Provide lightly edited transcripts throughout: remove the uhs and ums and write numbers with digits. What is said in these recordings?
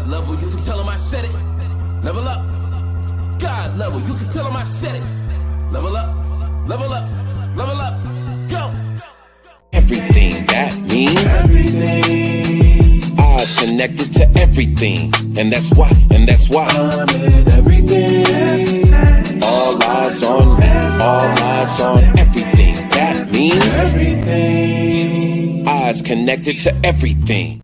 God level, you can tell him I said it. Level up. God level, you can tell him I said it. Level up, level up, level up, go. Everything, that means everything. Eyes connected to everything, and that's why I'm in everything. All eyes on me, all eyes on everything. That means everything. Eyes connected to everything.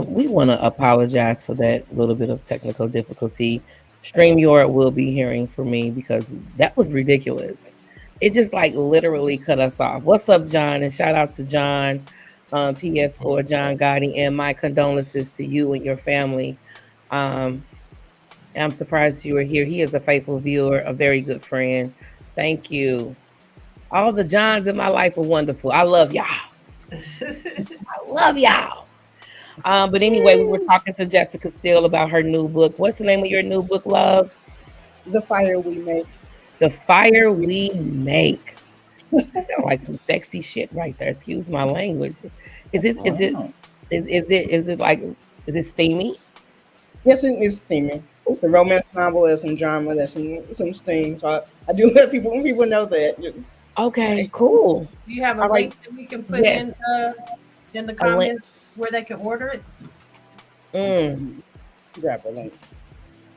We want to apologize for that little bit of technical difficulty. StreamYard will be hearing from me because that was ridiculous. It just like literally cut us off. What's up, John? And shout out to John, PS4, John Gotti, and my condolences to you and your family. Um, I'm surprised you are here. He is a faithful viewer, a very good friend. Thank you. All the Johns in my life are wonderful. I love y'all. I love y'all. But anyway, we were talking to Jessica Steele about her new book. What's the name of your new book, love? The Fire We Make. The Fire We Make. That sounds like some sexy shit right there. Excuse my language. Is it steamy? Yes, it is steamy. The romance novel is some drama. There's some steam. So I do let people know that. Okay, cool. Do you have a link that we can put in the comments where they can order it? Grab a link.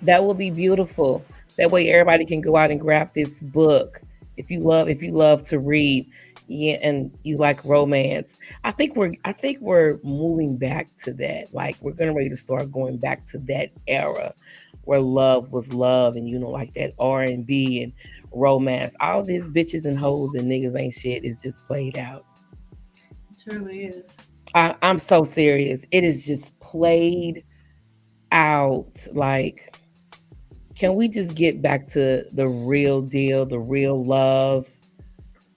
That will be beautiful. That way everybody can go out and grab this book. If you love to read, and you like romance. I think we're moving back to that. Like we're gonna ready to start going back to that era where love was love, and like that R&B and romance. All these bitches and hoes and niggas ain't shit is just played out. It truly is. I'm so serious. It is just played out. Like, can we just get back to the real deal, the real love,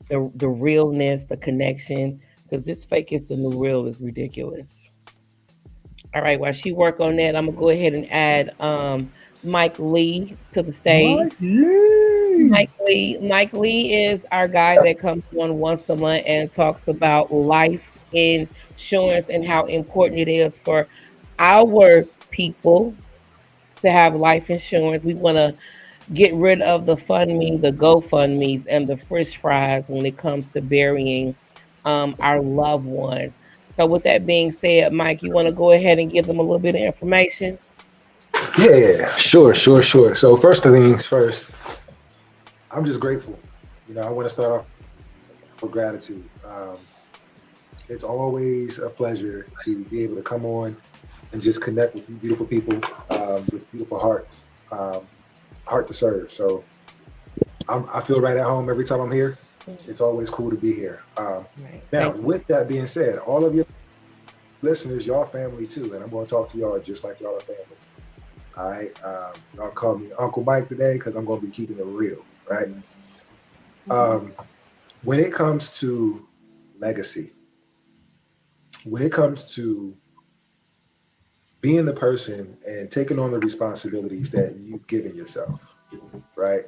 the realness, the connection? Because this fake is the new real is ridiculous. All right, while she work on that, I'm gonna go ahead and add Mike Lee to the stage. Mike Lee is our guy that comes on once a month and talks about life insurance and how important it is for our people to have life insurance. We want to get rid of the GoFundMes, and the French fries when it comes to burying our loved one. So with that being said, Mike, you want to go ahead and give them a little bit of information? Yeah, sure. So first things first, I'm just grateful. I want to start off with gratitude. It's always a pleasure to be able to come on and just connect with you beautiful people with beautiful hearts, heart to serve. So I feel right at home every time I'm here. It's always cool to be here. Now, with that being said, all of your listeners, y'all family too, and I'm going to talk to y'all just like y'all are family. All right, y'all call me Uncle Mike today because I'm going to be keeping it real, right? When it comes to legacy, when it comes to being the person and taking on the responsibilities that you've given yourself, right?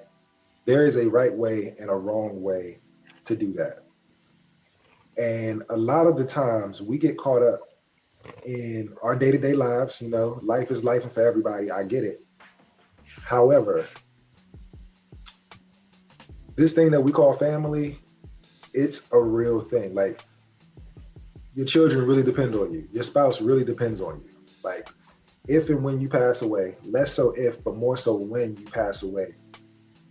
There is a right way and a wrong way to do that. And a lot of the times we get caught up in our day-to-day lives. Life is life, and for everybody, I get it. However, this thing that we call family, it's a real thing. Like, your children really depend on you. Your spouse really depends on you. Like, if and when you pass away, less so if, but more so when you pass away,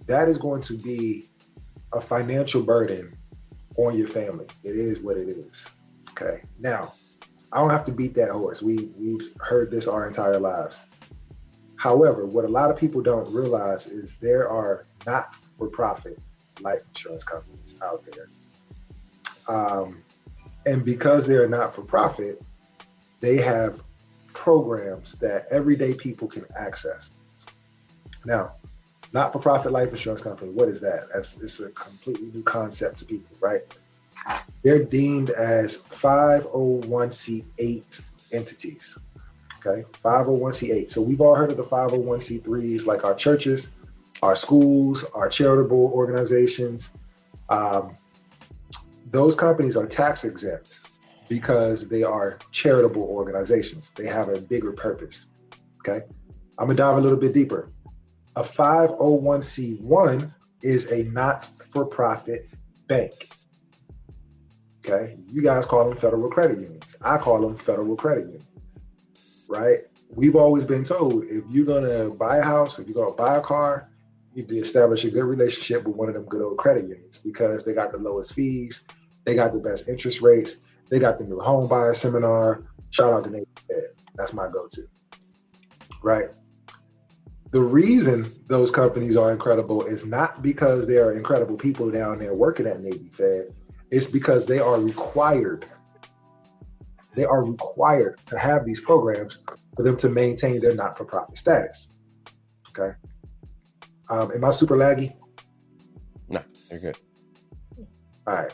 that is going to be a financial burden on your family. It is what it is. Okay. Now, I don't have to beat that horse. We've heard this our entire lives. However, what a lot of people don't realize is there are not-for-profit life insurance companies out there. And because they're not-for-profit, they have programs that everyday people can access. Now, not-for-profit life insurance company, what is that? It's a completely new concept to people, right? They're deemed as 501c8 entities, okay? 501c8. So we've all heard of the 501c3s, like our churches, our schools, our charitable organizations. Those companies are tax exempt because they are charitable organizations. They have a bigger purpose. Okay. I'm gonna dive a little bit deeper. A 501c1 is a not-for-profit bank. Okay. You guys call them federal credit unions. I call them federal credit unions. Right? We've always been told if you're gonna buy a house, if you're gonna buy a car, you need to establish a good relationship with one of them good old credit unions because they got the lowest fees, they got the best interest rates, they got the new home buyer seminar. Shout out to Navy Fed. That's my go-to. Right? The reason those companies are incredible is not because they are incredible people down there working at Navy Fed. It's because they are required. They are required to have these programs for them to maintain their not-for-profit status. Okay. Am I super laggy? No, you're good. All right.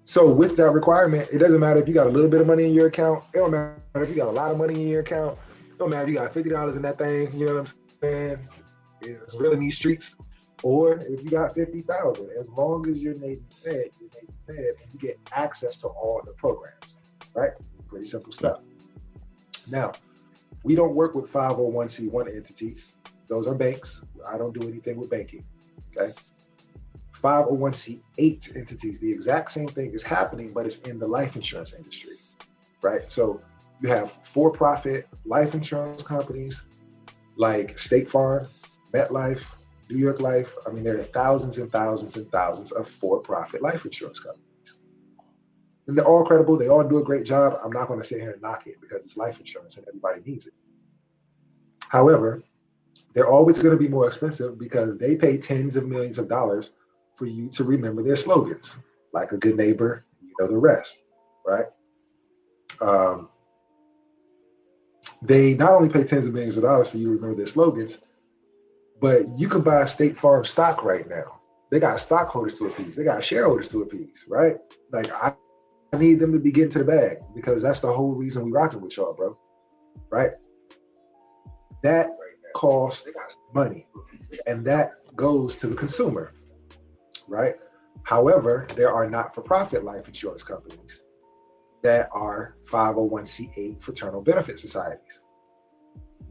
So with that requirement, it doesn't matter if you got a little bit of money in your account. It don't matter if you got a lot of money in your account. It don't matter if you got $50 in that thing. You know what I'm saying? It's real in these streets. Or if you got 50,000, as long as you're Navy Fed, and you get access to all the programs, right? Pretty simple stuff. Now, we don't work with 501c1 entities. Those are banks. I don't do anything with banking, okay? 501c8 entities, the exact same thing is happening, but it's in the life insurance industry, right? So you have for-profit life insurance companies like State Farm, MetLife, New York Life. I mean, there are thousands and thousands and thousands of for-profit life insurance companies. And they're all credible. They all do a great job. I'm not going to sit here and knock it because it's life insurance and everybody needs it. However, they're always going to be more expensive because they pay tens of millions of dollars for you to remember their slogans, like a good neighbor, you know the rest, right? They not only pay tens of millions of dollars for you to remember their slogans, but you can buy State Farm stock right now. They got stockholders to appease. They got shareholders to appease, right? Like I need them to be getting to the bag because that's the whole reason we rocking with y'all, bro, right? That costs money and that goes to the consumer, right? However, there are not-for-profit life insurance companies that are 501c8 fraternal benefit societies.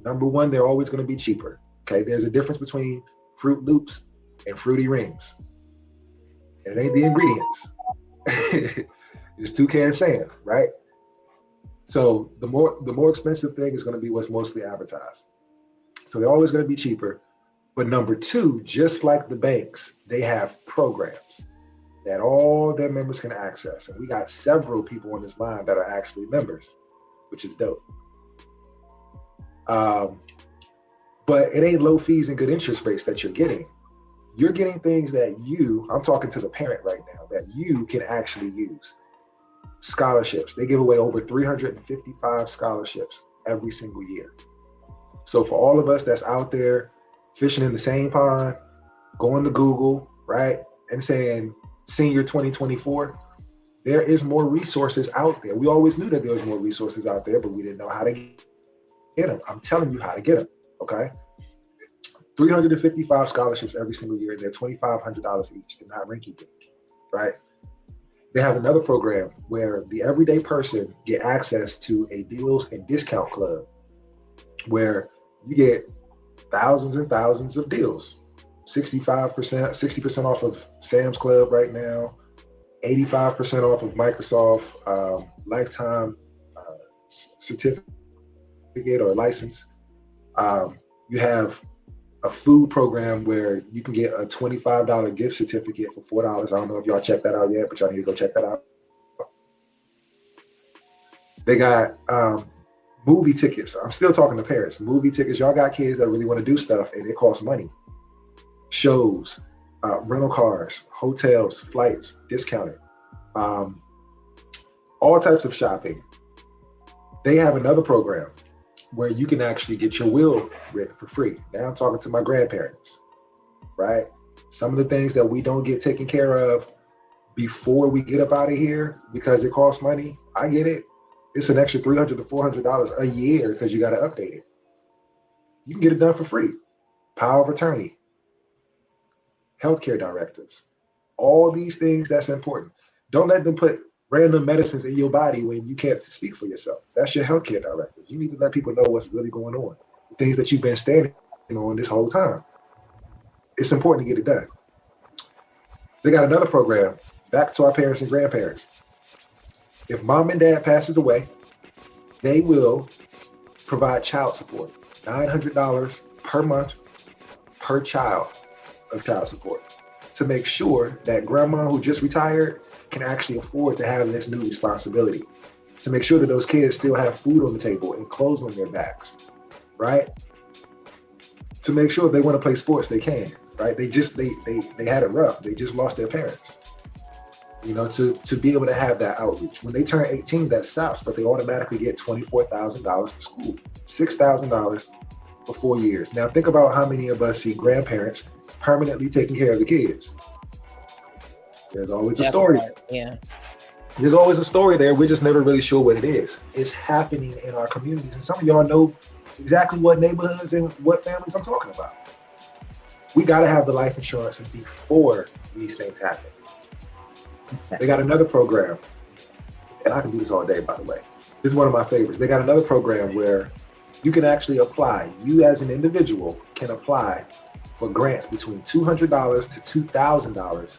Number one, they're always going to be cheaper. Okay, there's a difference between Fruit Loops and Fruity Rings. It ain't the ingredients. It's toucan sand, right? So the more expensive thing is going to be what's mostly advertised. So they're always going to be cheaper. But number two, just like the banks, they have programs that all their members can access. And we got several people on this line that are actually members, which is dope. But it ain't low fees and good interest rates that you're getting. You're getting things that I'm talking to the parent right now, that you can actually use. Scholarships. They give away over 355 scholarships every single year. So for all of us that's out there fishing in the same pond, going to Google, right, and saying Senior 2024, there is more resources out there. We always knew that there was more resources out there, but we didn't know how to get them. I'm telling you how to get them. Okay, 355 scholarships every single year. They're $2,500 each. They're not rinky-dink, right? They have another program where the everyday person get access to a deals and discount club where you get thousands and thousands of deals. 65%, 60% off of Sam's Club right now, 85% off of Microsoft lifetime certificate or license. You have a food program where you can get a $25 gift certificate for $4. I don't know if y'all checked that out yet, but y'all need to go check that out. They got movie tickets. I'm still talking to parents. Movie tickets. Y'all got kids that really want to do stuff and it costs money. Shows, rental cars, hotels, flights, discounted. All types of shopping. They have another program where you can actually get your will written for free. Now I'm talking to my grandparents, right? Some of the things that we don't get taken care of before we get up out of here because it costs money, I get it. It's an extra $300 to $400 a year because you got to update it. You can get it done for free. Power of attorney, healthcare directives, all these things that's important. Don't let them put random medicines in your body when you can't speak for yourself. That's your healthcare director. You need to let people know what's really going on, the things that you've been standing on this whole time. It's important to get it done. They got another program, back to our parents and grandparents. If mom and dad passes away, they will provide child support, $900 per month per child of child support, to make sure that grandma who just retired can actually afford to have this new responsibility, to make sure that those kids still have food on the table and clothes on their backs, right? To make sure if they want to play sports, they can, right? They had it rough. They just lost their parents. You know, to be able to have that outreach. When they turn 18, that stops, but they automatically get $24,000 for school, $6,000 for 4 years. Now think about how many of us see grandparents permanently taking care of the kids. There's always a story. Yeah. There's always a story there. We're just never really sure what it is. It's happening in our communities. And some of y'all know exactly what neighborhoods and what families I'm talking about. We got to have the life insurance before these things happen. They got another program, and I can do this all day, by the way. This is one of my favorites. They got another program where you can actually apply. You as an individual can apply for grants between $200 to $2,000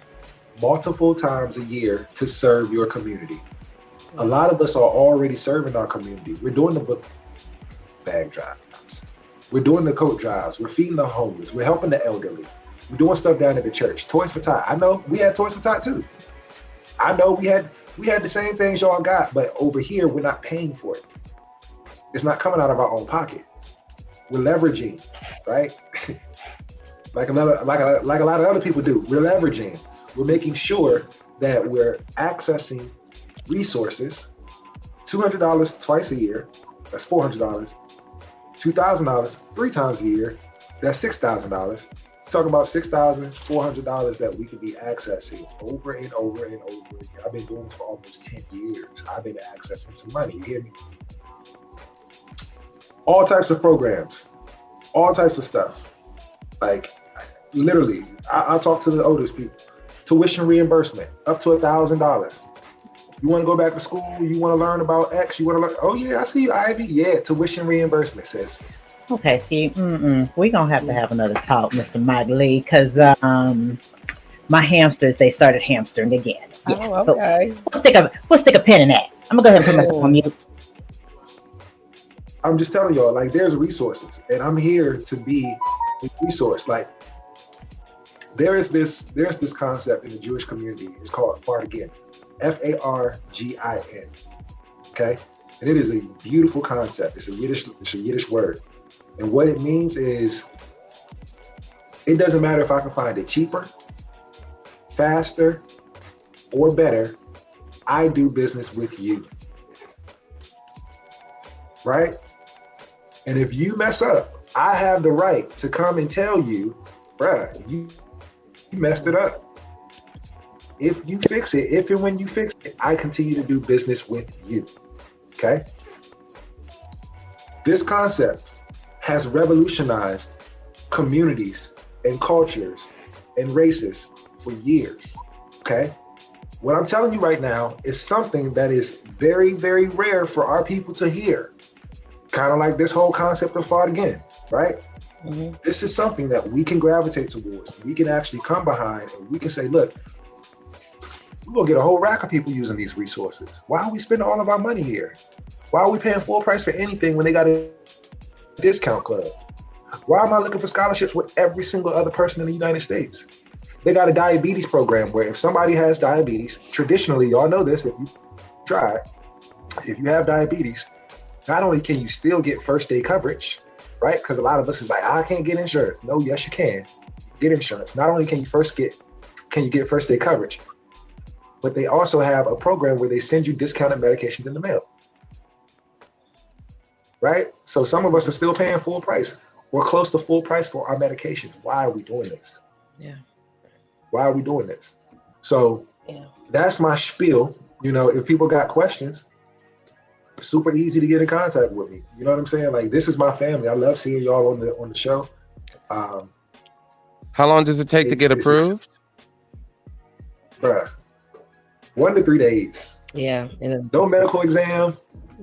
multiple times a year to serve your community. A lot of us are already serving our community. We're doing the book bag drives. We're doing the coat drives. We're feeding the homeless. We're helping the elderly. We're doing stuff down at the church. Toys for Tot. I know we had Toys for Tot too. I know we had the same things y'all got, but over here we're not paying for it. It's not coming out of our own pocket. We're leveraging, right? like a lot of other people do. We're leveraging. We're making sure that we're accessing resources. $200 twice a year. That's $400. $2,000 3 times a year. That's $6,000. Talking about $6,400 that we could be accessing over and over and over again. I've been doing this for almost 10 years. I've been accessing some money. You hear me? All types of programs, all types of stuff. Like literally, I'll talk to the oldest people. Tuition reimbursement up to $1,000. You want to go back to school? You want to learn about X? You want to learn? Oh yeah, I see you, Ivy. Yeah, tuition reimbursement, sis. Okay, see, we're going to have another talk, Mr. Mike Lee, because my hamsters, they started hamstering again. Yeah, oh, okay. We'll stick a pin in that. I'm going to go ahead and put myself on mute. I'm just telling y'all, like, there's resources, and I'm here to be a resource. Like, there's this concept in the Jewish community. It's called Fargin, Fargin. Okay, and it is a beautiful concept. It's a Yiddish word. And what it means is, it doesn't matter if I can find it cheaper, faster, or better, I do business with you. Right? And if you mess up, I have the right to come and tell you, bruh, you messed it up. If you fix it, if and when you fix it, I continue to do business with you. Okay? This concept has revolutionized communities and cultures and races for years, okay? What I'm telling you right now is something that is very, very rare for our people to hear. Kind of like this whole concept of Fargin, right? Mm-hmm. This is something that we can gravitate towards. We can actually come behind and we can say, look, we're gonna get a whole rack of people using these resources. Why are we spending all of our money here? Why are we paying full price for anything when they got a discount club? Why am I looking for scholarships with every single other person in the United States? They got a diabetes program where if somebody has diabetes, traditionally, y'all know this if you try, if you have diabetes, not only can you still get first day coverage, right? Because a lot of us is like, I can't get insurance. No, yes, you can get insurance. Not only can you get first day coverage, but they also have a program where they send you discounted medications in the mail. Right? So some of us are still paying full price. We're close to full price for our medications. Why are we doing this? Yeah. Why are we doing this? So that's my spiel. You know, if people got questions, super easy to get in contact with me. You know what I'm saying? Like, this is my family. I love seeing y'all on the show. How long does it take to get approved? Bruh, 1 to 3 days. Yeah. And No medical exam.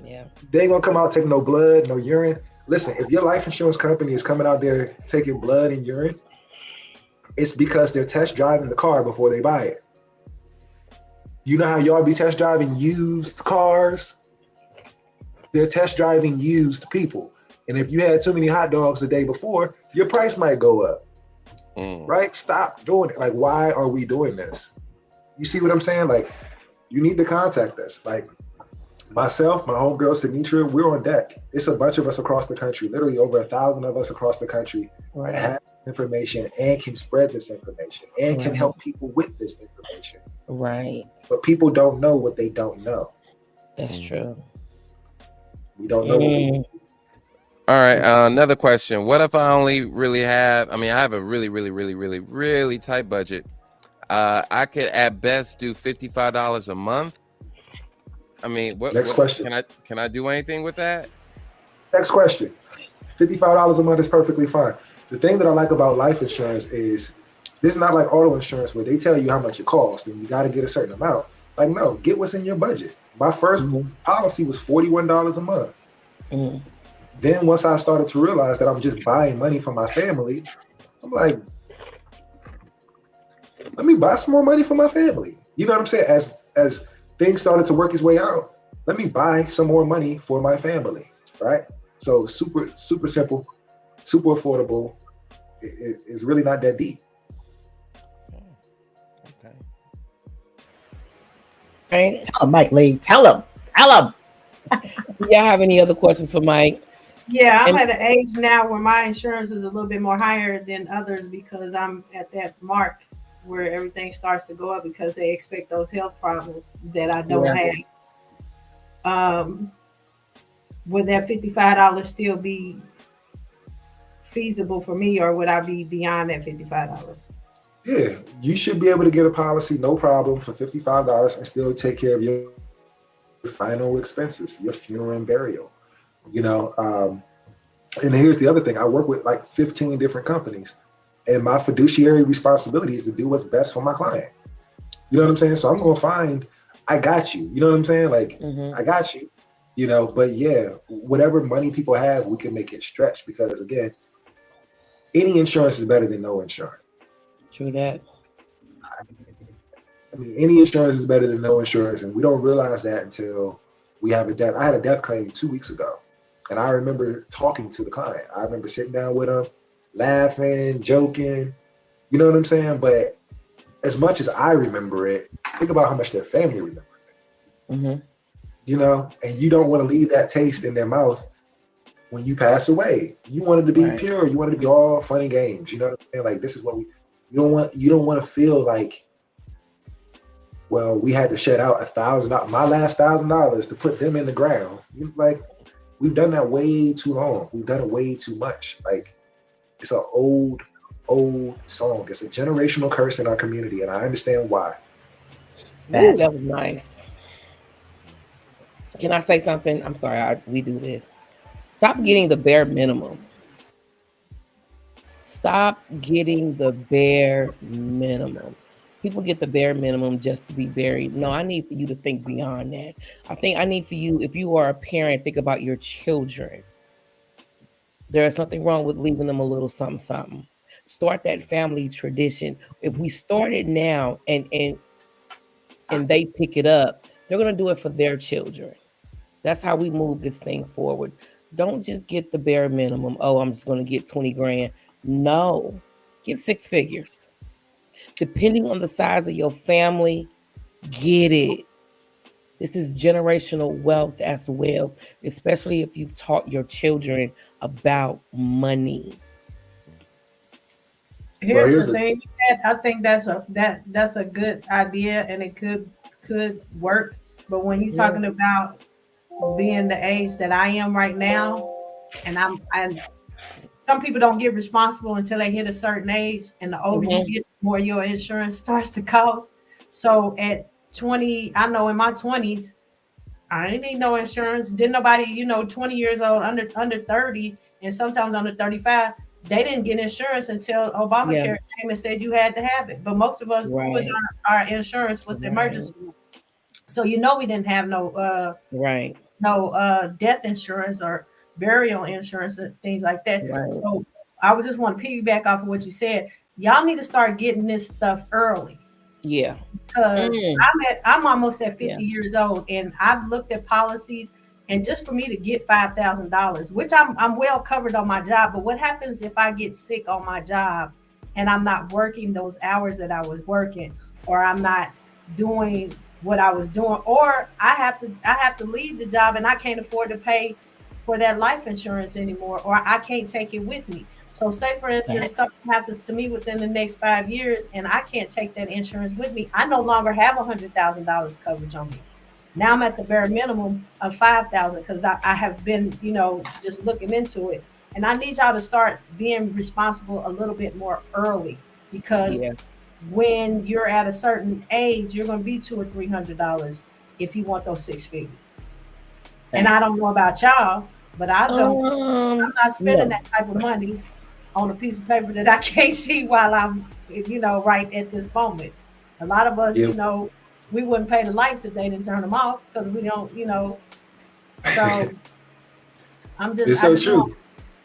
yeah. They ain't gonna come out taking no blood, no urine. Listen, if your life insurance company is coming out there taking blood and urine, it's because they're test driving the car before they buy it. You know how y'all be test driving used cars? They're test driving used people. And if you had too many hot dogs the day before, your price might go up. Right? Stop doing it. Like, why are we doing this? You see what I'm saying? Like, you need to contact us. Like, myself, my homegirl, Sinitra, we're on deck. It's a bunch of us across the country, literally over 1,000 of us across the country that have information and can spread this information and can help people with this information. Right. But people don't know what they don't know. That's true. We don't know what we All right. Another question. What if I only really have, I have a really tight budget. I could at best do $55 a month. Next question. Can I do anything with that? Next question. $55 a month is perfectly fine. The thing that I like about life insurance is this is not like auto insurance where they tell you how much it costs and you got to get a certain amount. Like, no, get what's in your budget. My first policy was $41 a month. Then once I started to realize that I'm just buying money for my family, I'm like, let me buy some more money for my family. You know what I'm saying? As things started to work its way out, let me buy some more money for my family, right? So super simple, super affordable. It's really not that deep. Okay. Right. Tell him, Mike Lee. Tell him. Do y'all have any other questions for Mike? Yeah, I'm at an age now where my insurance is a little bit more higher than others because I'm at that mark where everything starts to go up because they expect those health problems that I don't have. Would that $55 still be feasible for me, or would I be beyond that $55? Yeah, you should be able to get a policy, no problem, for $55 and still take care of your final expenses, your funeral and burial. You know, and here's the other thing. I work with like 15 different companies, and my fiduciary responsibility is to do what's best for my client. You know what I'm saying? So I'm going to find, I got you. You know what I'm saying? Like, I got you, you know, but yeah, whatever money people have, we can make it stretch because, again, any insurance is better than no insurance. True that. I mean, any insurance is better than no insurance, and we don't realize that until we have a death. I had a death claim 2 weeks ago, and I remember talking to the client. I remember sitting down with him, laughing, joking, you know what I'm saying? But as much as I remember it, think about how much their family remembers it. You know, and you don't want to leave that taste in their mouth when you pass away. You want it to be pure. You want it to be all fun and games. You know what I'm saying? Like, this is what you don't want to feel like, well, we had to shed out $1,000, my last $1,000 to put them in the ground. Like, we've done that way too long. We've done it way too much. Like, it's an old song. It's a generational curse in our community, and I understand why. Ooh, that was nice. Can I say something? I'm sorry, we do this. Stop getting the bare minimum. Stop getting the bare minimum. People get the bare minimum just to be buried. No, I need for you to think beyond that. I need for you, if you are a parent, think about your children. There is nothing wrong with leaving them a little something. Start that family tradition. If we start it now and they pick it up, they're going to do it for their children. That's how we move this thing forward. Don't just get the bare minimum. Oh, I'm just going to get 20 grand. No, get 6 figures. Depending on the size of your family, get it. This is generational wealth as well, especially if you've taught your children about money. Here's the thing. I think that's a good idea, and it could work. But when you're talking about being the age that I am right now, and some people don't get responsible until they hit a certain age, and the older you get, the more your insurance starts to cost. So at 20, I know in my 20s, I didn't need no insurance. Didn't nobody, 20 years old, under 30, and sometimes under 35, they didn't get insurance until Obamacare came and said you had to have it. But most of us, who was our insurance was emergency. So we didn't have Right. no death insurance or burial insurance and things like that. Right. So I would just want to piggyback off of what you said. Y'all need to start getting this stuff early Yeah. because Mm. I'm almost at 50 Yeah. years old, and I've looked at policies, and just for me to get $5,000, which I'm well covered on my job, but what happens if I get sick on my job and I'm not working those hours that I was working, or I'm not doing what I was doing, or I have to leave the job and I can't afford to pay for that life insurance anymore, or I can't take it with me. So say for instance, That's something happens to me within the next 5 years and I can't take that insurance with me. I no longer have $100,000 coverage on me. Now I'm at the bare minimum of 5,000 because I have been, just looking into it. And I need y'all to start being responsible a little bit more early because yeah. when you're at a certain age, you're going to be $200 or $300 if you want those six figures. And I don't know about y'all, but I'm not spending No. that type of money on a piece of paper that I can't see while I'm, right at this moment. A lot of us, Yeah. we wouldn't pay the lights if they didn't turn them off because we don't, So It's so true.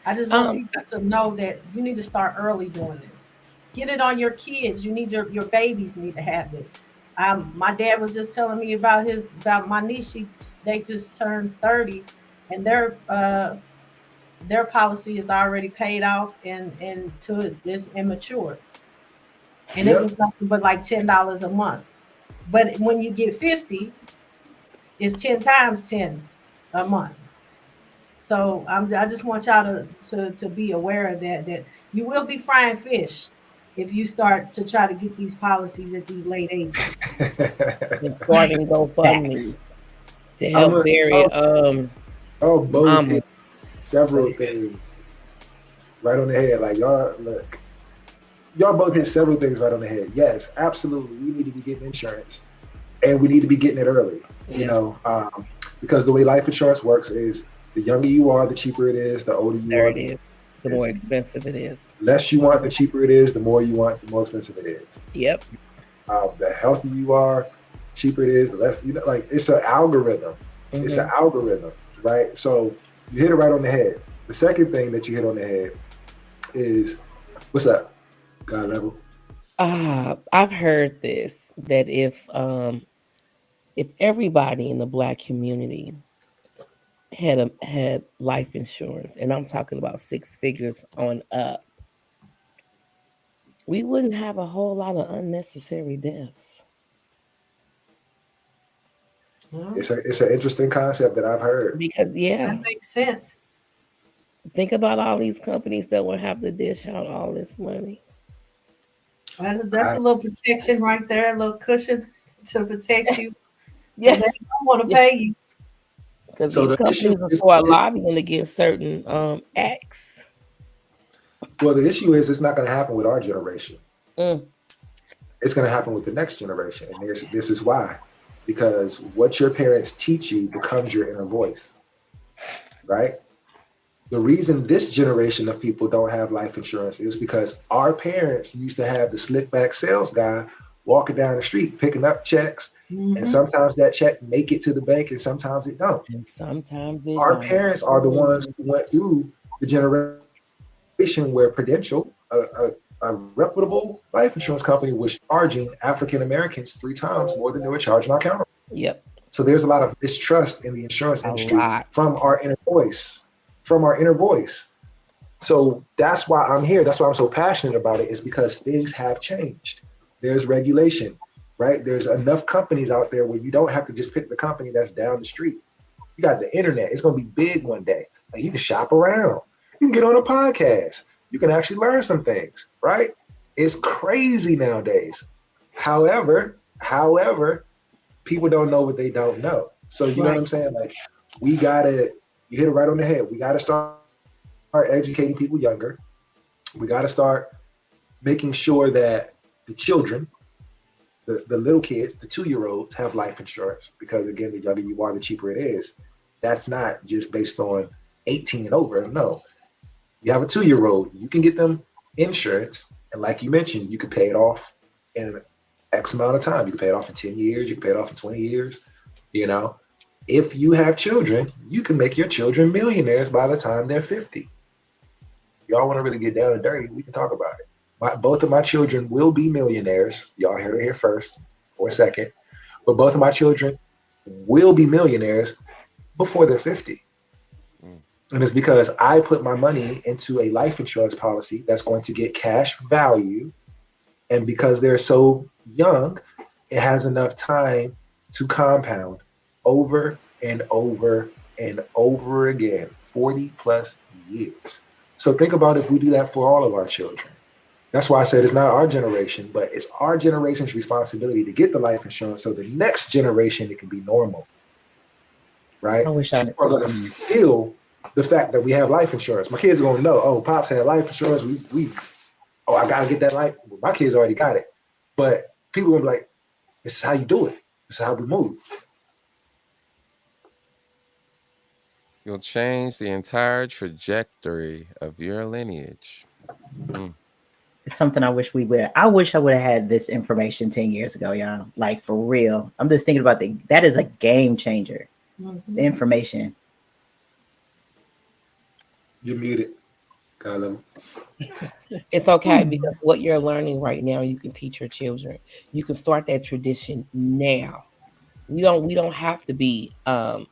I just want Um, people to know that you need to start early doing this. Get it on your kids. You need your babies need to have this. My dad was just telling me about my niece. They just turned 30, and their policy is already paid off and to this and matured, and it Yep. was nothing but like $10 a month. But when you get 50, it's 10 times 10 a month. So I just want y'all to be aware of that you will be frying fish if you start to try to get these policies at these late ages. and starting GoFundMe Facts. to I'm help a, bury y'all both mama. hit several things right on the head. Like y'all, look, y'all both hit several things right on the head. Yes, absolutely. We need to be getting insurance, and we need to be getting it early. Yeah. Because the way life insurance works is the younger you are, the cheaper it is. The older you There are, it is. The more expensive it is. the less you want, the cheaper it is. The more you want, the more expensive it is. Yep. The healthier you are, the cheaper it is. The less, like it's an algorithm. It's an algorithm, right? So you hit it right on the head. The second thing that you hit on the head is, what's up, God level? I've heard this that if everybody in the Black community had life insurance, and I'm talking about six figures on up, we wouldn't have a whole lot of unnecessary deaths. It's an interesting concept that I've heard. Because That makes sense. think about all these companies that would have to dish out all this money. That's a little protection right there, a little cushion to protect you. Yeah, They don't want to pay you. because So these the issue companies is, are lobbying against certain acts. well, the issue is it's not going to happen with our generation. Mm. It's going to happen with the next generation, and this is why, because what your parents teach you becomes your inner voice, right? The reason this generation of people don't have life insurance is because our parents used to have the slick back sales guy walking down the street picking up checks, and sometimes that check make it to the bank and sometimes it don't. And sometimes it Our don't. parents are the ones who went through the generation where Prudential, a reputable life insurance company, was charging African Americans 3 times more than they were charging our counterparts. Yep. So there's a lot of mistrust in the insurance A industry lot. from our inner voice. So that's why I'm here. That's why I'm so passionate about it, is because things have changed. There's regulation, right? There's enough companies out there where you don't have to just pick the company that's down the street. You got the internet. It's going to be big one day. Like, you can shop around. You can get on a podcast. You can actually learn some things, right? It's crazy nowadays. However, people don't know what they don't know. So you know what I'm saying? Like, you hit it right on the head. We got to start educating people younger. We got to start making sure that the children, the little kids, the 2-year-olds have life insurance, because again, the younger you are, the cheaper it is. That's not just based on 18 and over. No, you have a 2-year-old, you can get them insurance. And like you mentioned, you could pay it off in X amount of time. You can pay it off in 10 years. You can pay it off in 20 years. You know, if you have children, you can make your children millionaires by the time they're 50. Y'all want to really get down and dirty, we can talk about it. Both of my children will be millionaires. Y'all heard it here first or second. But both of my children will be millionaires before they're 50. And it's because I put my money into a life insurance policy that's going to get cash value. And because they're so young, it has enough time to compound over and over and over again, 40 plus years. So think about if we do that for all of our children. That's why I said it's not our generation, but it's our generation's responsibility to get the life insurance so the next generation, it can be normal, right? I wish I People are going to feel the fact that we have life insurance. My kids are going to know, oh, Pops had life insurance. I got to get that life. Well, my kids already got it. But people are going to be like, this is how you do it. This is how we move. You'll change the entire trajectory of your lineage. It's something I wish we would. I wish I would have had this information 10 years ago, y'all. Like for real. I'm just thinking about that is a game changer. The information. You're muted. Got It's okay because what you're learning right now, you can teach your children. You can start that tradition now. We don't have to be I'm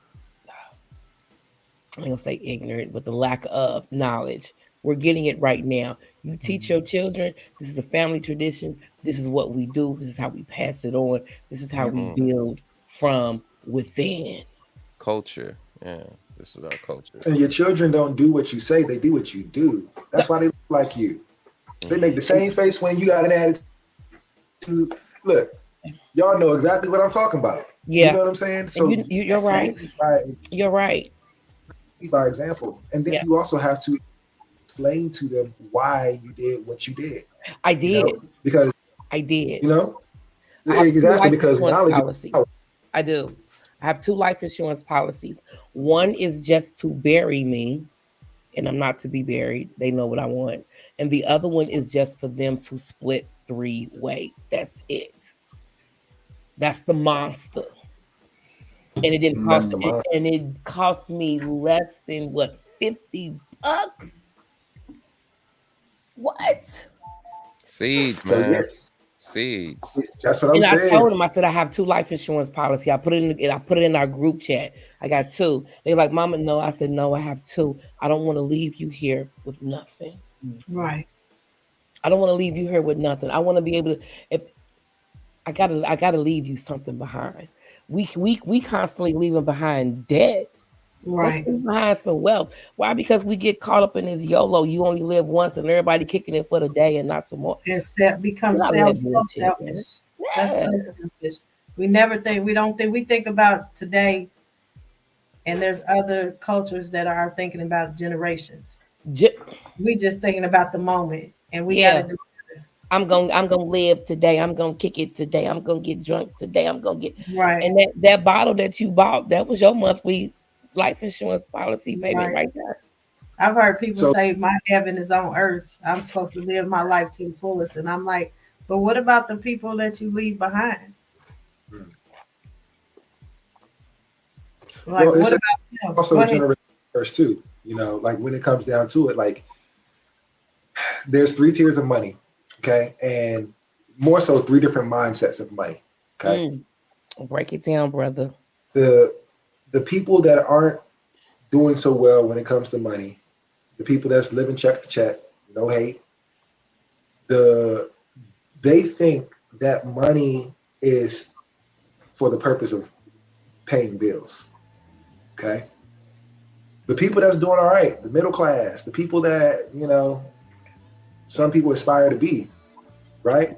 gonna say ignorant, but the lack of knowledge. We're getting it right now. You teach your children, this is a family tradition. This is what we do. This is how we pass it on. This is how we build from within. Culture. Yeah. This is our culture. And your children don't do what you say, they do what you do. That's why they look like you. They make the same face when you got an attitude. Look, y'all know exactly what I'm talking about. Yeah. You know what I'm saying? So you're right. You're right. By example. And then you also have to explain to them why you did what you did. I did. You know? Because I did. You know? Exactly, because knowledge policies. I do. I have 2 life insurance policies. One is just to bury me, and I'm not to be buried. They know what I want. And the other one is just for them to split 3 ways. That's it. That's the monster. And it didn't cost me, and it cost me less than what, $50? What? Seeds, man. Seeds. That's what I'm saying. I told them, I said, I have 2 life insurance policy. I put it in our group chat. I got 2. They're like, Mama, no. I said, no, I have 2. I don't want to leave you here with nothing. Right. I don't want to leave you here with nothing. I want to be able to, if I gotta leave you something behind. We constantly leaving behind debt. Right. Let's leave behind some wealth. Why? Because we get caught up in this YOLO. You only live once, and everybody kicking it for the day and not tomorrow. And become so selfish. Yeah. That's so selfish. We think about today, and there's other cultures that are thinking about generations. We just thinking about the moment, and we gotta do. I'm gonna live today. I'm gonna kick it today. I'm gonna get drunk today. I'm gonna get right. And that bottle that you bought, that was your monthly life insurance policy payment right there. I've heard people say my heaven is on earth. I'm supposed to live my life to the fullest. And I'm like, but what about the people that you leave behind? Like, well, what about also generation first too? You know, like when it comes down to it, like there's 3 tiers of money, okay, and more so 3 different mindsets of money. Okay, break it down, brother. The people that aren't doing so well when it comes to money, the people that's living check to check, no hate, they think that money is for the purpose of paying bills. Okay. The people that's doing all right, the middle class, the people that, you know, some people aspire to be, right?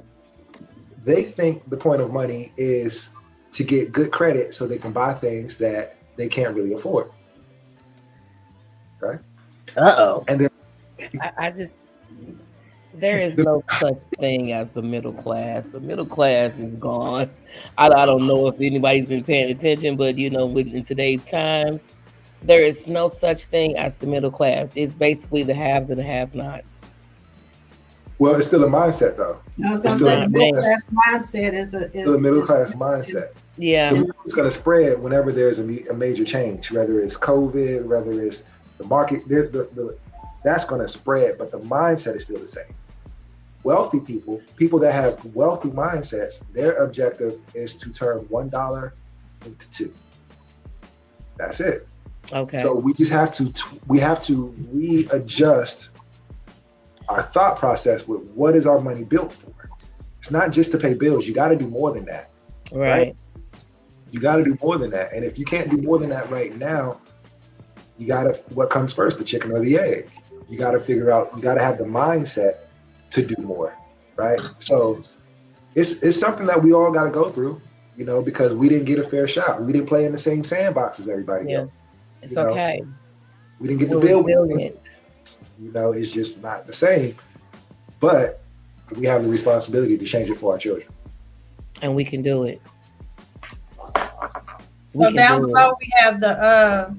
They think the point of money is to get good credit so they can buy things that they can't really afford. Okay. And then there is no such thing as the middle class. The middle class is gone. I don't know if anybody's been paying attention, but you know, in today's times, there is no such thing as the middle class. It's basically the haves and the have-nots. Well, it's still a mindset though. I was It's gonna still say a the middle middle class, class mindset is still a middle class mindset. Yeah. It's going to spread whenever there's a major change, whether it's COVID, whether it's the market. That's going to spread, but the mindset is still the same. Wealthy people that have wealthy mindsets, their objective is to turn $1 into $2. That's it. Okay. So we just have to readjust our thought process with what is our money built for. It's not just to pay bills. You got to do more than that. Right. You got to do more than that. And if you can't do more than that right now, you got to, what comes first, the chicken or the egg? You got to figure out, you got to have the mindset to do more, right? So it's something that we all got to go through, you know, because we didn't get a fair shot. We didn't play in the same sandbox as everybody else. It's You know, okay. we didn't get the We're bill. resilient. You know, it's just not the same. But we have the responsibility to change it for our children. And we can do it. So can down do below we have the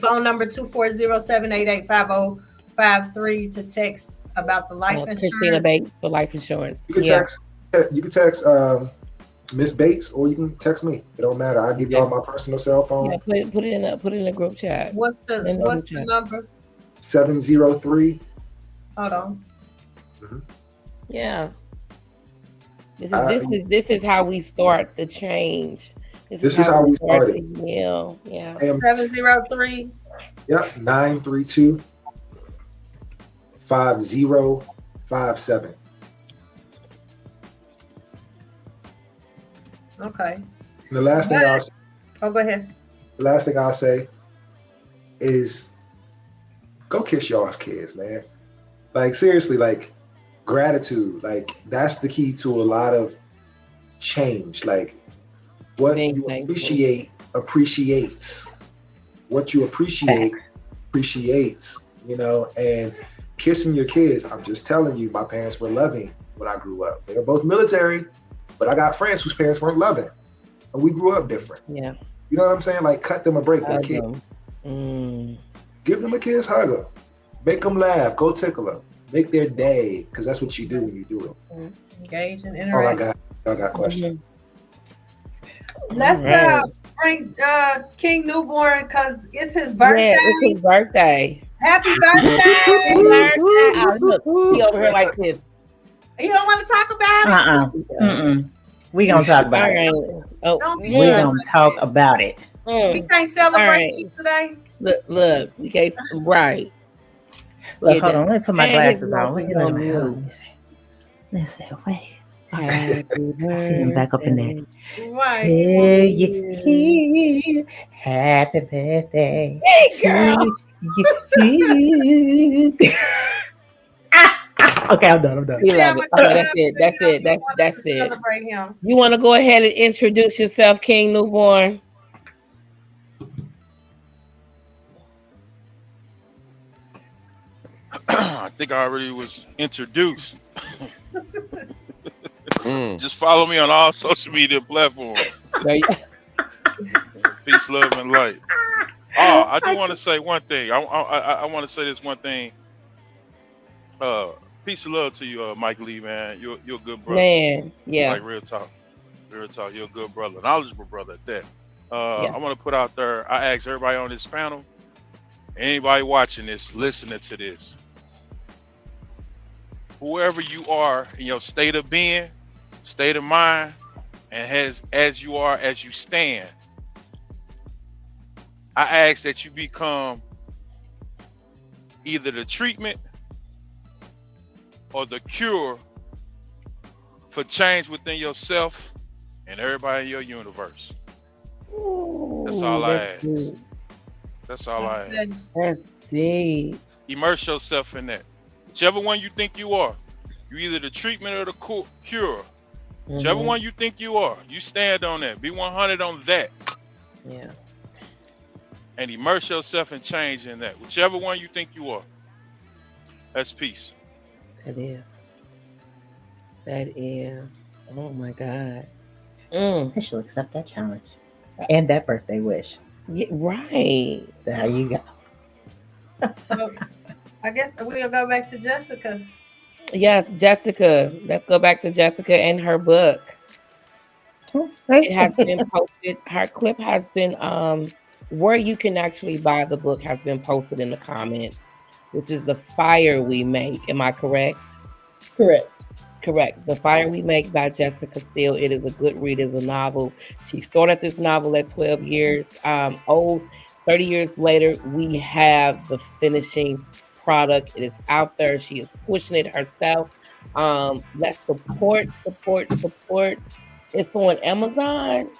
phone number 240-788-5053 to text about the life Christina insurance. Bates for life insurance. You can text Miss Bates, or you can text me. It don't matter. I'll give y'all my personal cell phone. Yeah, put it in the group chat. What's the number? 703. Hold on. Yeah. This is how we start the change. This is how we start to heal. Yeah. 703. Yep. 932 5057. Okay. And the last thing I'll say, go ahead. The last thing I'll say is go kiss y'all's kids, man. Like seriously, like gratitude, like that's the key to a lot of change. Like what you appreciate appreciates. What you appreciate appreciates, you know, and kissing your kids. I'm just telling you, my parents were loving when I grew up. They were both military, but I got friends whose parents weren't loving. And we grew up different. Yeah. You know what I'm saying? Like cut them a break with a kid. Give them a kiss, hug them. Make them laugh. Go tickle them. Make their day, because that's what you do when you do it. Engage and Oh, interact. I got questions. Let's bring King Newborn because it's his birthday. Yeah, it's his birthday. Happy birthday! Oh, look, he over here like this. You don't want to talk about it? We gonna talk about it. Oh, we gonna talk about it. We can't celebrate you today. Look, we can't. Right. Look, hold on. Let me put my glasses on. Wait, Let me say, wait. Okay. I see him back up in there. Right. Till you hear happy birthday. Okay, I'm done. We love it. That's it. That's it. Celebrate him. You want to go ahead and introduce yourself, King Newborn? I think I already was introduced. Just follow me on all social media platforms. Peace, love, and light. Oh, I do want to say one thing. I want to say this one thing. Peace of love to you, Mike Lee, man. You're a good brother. Man, yeah. Like real talk. You're a good brother, knowledgeable brother at that. I want to put out there. I ask everybody on this panel, anybody watching this, listening to this, whoever you are in your state of being, state of mind, and as you are, as you stand, I ask that you become either the treatment or the cure for change within yourself and everybody in your universe. That's all I ask. That's all I ask. That's deep. Immerse yourself in that. Whichever one you think you are, you either the treatment or the cure. Whichever one you think you are, you stand on that. Be 100 on that. Yeah. And immerse yourself in change in that. Whichever one you think you are. That's peace. That is. Oh my God. I should accept that challenge and that birthday wish. Yeah, right. There you go. So I guess we'll go back to Jessica. Yes, Jessica. Let's go back to Jessica and her book. It has been posted. Her clip has been where you can actually buy the book has been posted in the comments. This is The Fire We Make. Am I correct? Correct. Correct. The Fire We Make by Jessica Steele. It is a good read. It's a novel. She started this novel at 12 years old. 30 years later, we have the finishing product. It is out there. She is pushing it herself. Let's support. It's on Amazon.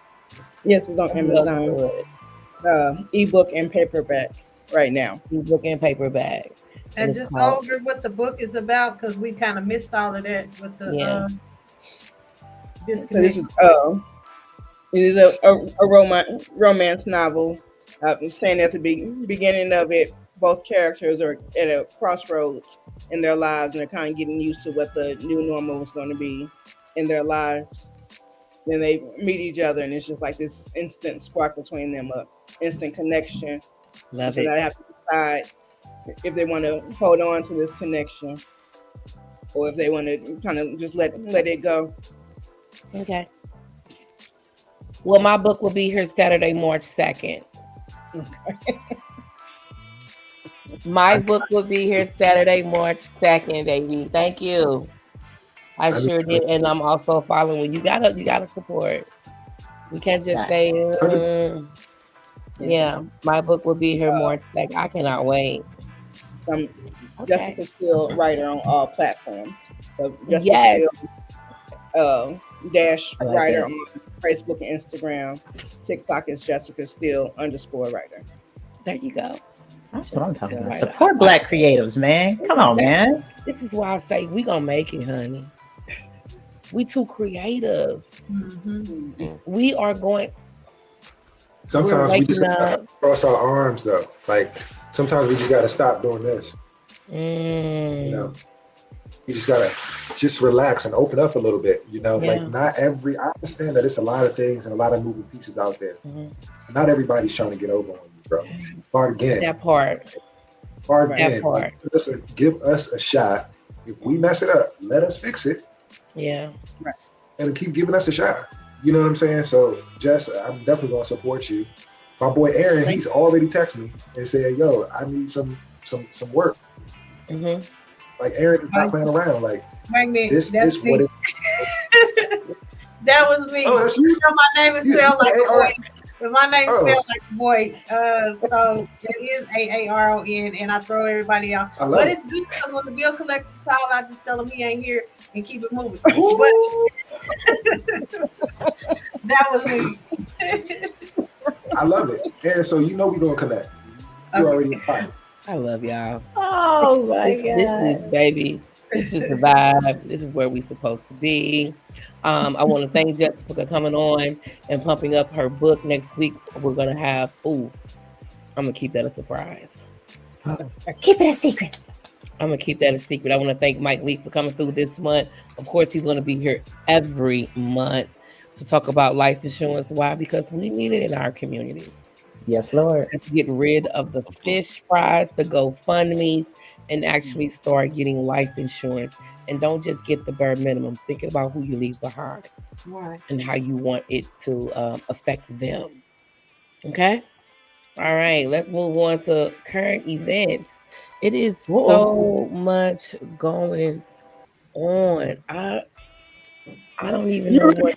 Yes, it's on Amazon. Good. It's ebook and paperback right now. Ebook and paperback. And it's just called- go over what the book is about because we kind of missed all of that with the Yeah. So this is a romance novel. Saying at the beginning of it, both characters are at a crossroads in their lives, and they're kind of getting used to what the new normal is going to be in their lives. Then they meet each other, and it's just like this instant spark between them, a instant connection. Love So it. they have to decide if they want to hold on to this connection, or if they want to kind of just let it go. Okay. Well, my book will be here Saturday, March 2nd. My book will be here Saturday, March 2nd, baby. Thank you. I sure did. And I'm also following. You gotta support. You can't just say, yeah, my book will be here March 2nd. I cannot wait. I'm Okay. Jessica Steele writer on all platforms. So Jessica Yes. Steele, dash I like writer that. on Facebook and Instagram. TikTok is Jessica Steele _writer. There you go. That's what I'm talking about. Right. Support Black creatives, man. Come on, man. This is why I say we gonna make it, honey. We too creative. We are going. Sometimes we just waking gotta cross our arms though. Like sometimes we just gotta stop doing this. You know, you just gotta just relax and open up a little bit. You know, Yeah. like I understand that it's a lot of things and a lot of moving pieces out there. Mhm. Not everybody's trying to get over on you, bro. Start again. That part. Start that again. part. Like, give us a shot. If we mess it up, let us fix it Yeah. and keep giving us a shot. You know what I'm saying? So, Jess, I'm definitely gonna support you. My boy Aaron, he's already texted me and said, "Yo, I need some work." Mm-hmm. Like Aaron is not playing around. Like Wait a minute. this That's is me. what is. That was me. Oh, that's you. You know, my name is You- spelled like a boy. A-A-R- My name's Oh. spelled like a boy. So it is AARON, and I throw everybody out. I love But it. it's good because when the bill collectors call, I just tell them he ain't here and keep it moving. But that was me. I love it. And so you know we're gonna connect. You already invited. I love y'all. Oh my This is baby. This is the vibe. This is where we supposed to be. I want to thank Jessica for coming on and pumping up her book. Next week we're gonna have. I'm gonna keep that a surprise. Keep it a secret. I'm gonna keep that a secret. I want to thank Mike Lee for coming through this month. Of course, he's gonna be here every month to talk about life insurance. Why? Because we need it in our community. Yes, Lord. Let's get rid of the fish fries, the GoFundMe's, and actually start getting life insurance. And don't just get the bare minimum. Think about who you leave behind Right. and how you want it to affect them. Okay? All right, let's move on to current events. It is so much going on. I don't even know what.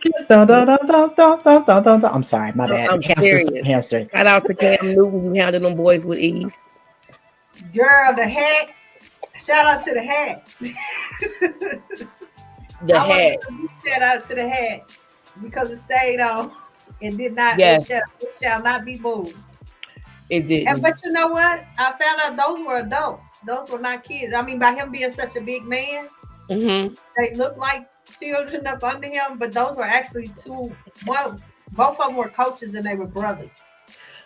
I'm sorry, my bad. I'm serious. Hamster. Shout out to Cam Newton. You handle them boys with ease. Girl, the hat. Shout out to the hat. The I wanna hat. give a big shout out to the hat because it stayed on and did not. Yes. It shall not be moved. It did. And but you know what? I found out those were adults. Those were not kids. I mean, by him being such a big man, they look like children up under him, but those were actually both of them were coaches and they were brothers.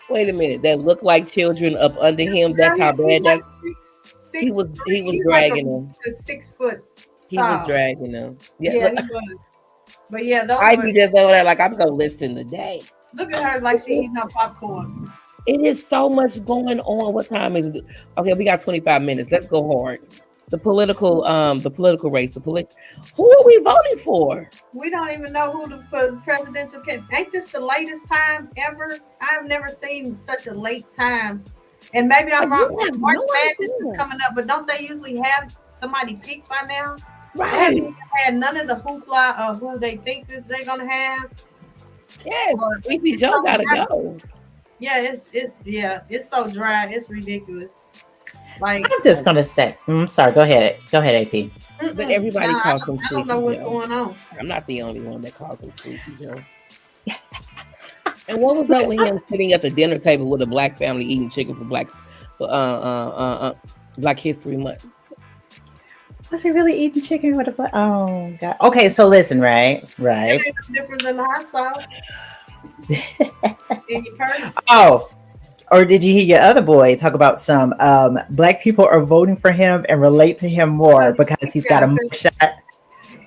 Wait a minute. That look like children up under him. That's how bad. That's he was dragging them. 6 foot. He was tall. dragging them. Yeah, Yeah. he was. But yeah, those I were, be just over there like I'm gonna listen today. look at her like she eating her popcorn. It is so much going on. What time is it? Okay, we got 25 minutes. Let's go hard. the political race, who are we voting for? We don't even know who the presidential candidate. Ain't this the latest time ever? I've never seen such a late time. And maybe I'm wrong. March Madness is coming up, but don't they usually have somebody picked by now? Right. They haven't even had none of the hoopla of who they think that they're gonna have. Yes, Sleepy Joe gotta go. Yeah, it's so dry. It's ridiculous. Like, I'm just gonna say, sorry, go ahead, AP. But everybody calls him Sleepy I don't know what's Joe. going on. I'm not the only one that calls him Sleepy Joe. And what was up with him sitting at the dinner table with a black family eating chicken for Black History Month? Was he really eating chicken with a black? Oh God. Okay, so listen, right. It ain't no different than the hot sauce. In your purse. Oh, or did you hear your other boy talk about some black people are voting for him and relate to him more because he's got a mugshot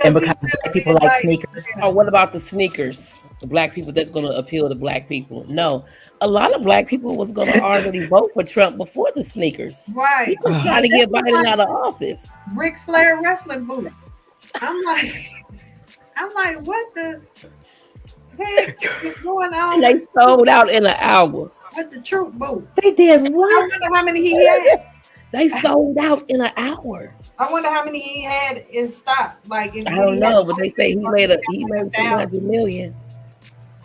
and because black people like sneakers? Oh, what about the sneakers? The black people that's going to appeal to black people? No, a lot of black people was going to already vote for Trump before the sneakers. Right. He was trying to get Biden out of office. Ric Flair wrestling boots. I'm like, what the heck is going on? They sold out in an hour. With the troop boot. They did what? I wonder how many he had. They sold out in an hour. I wonder how many he had in stock. Like, I don't know, but they say he made 300 million.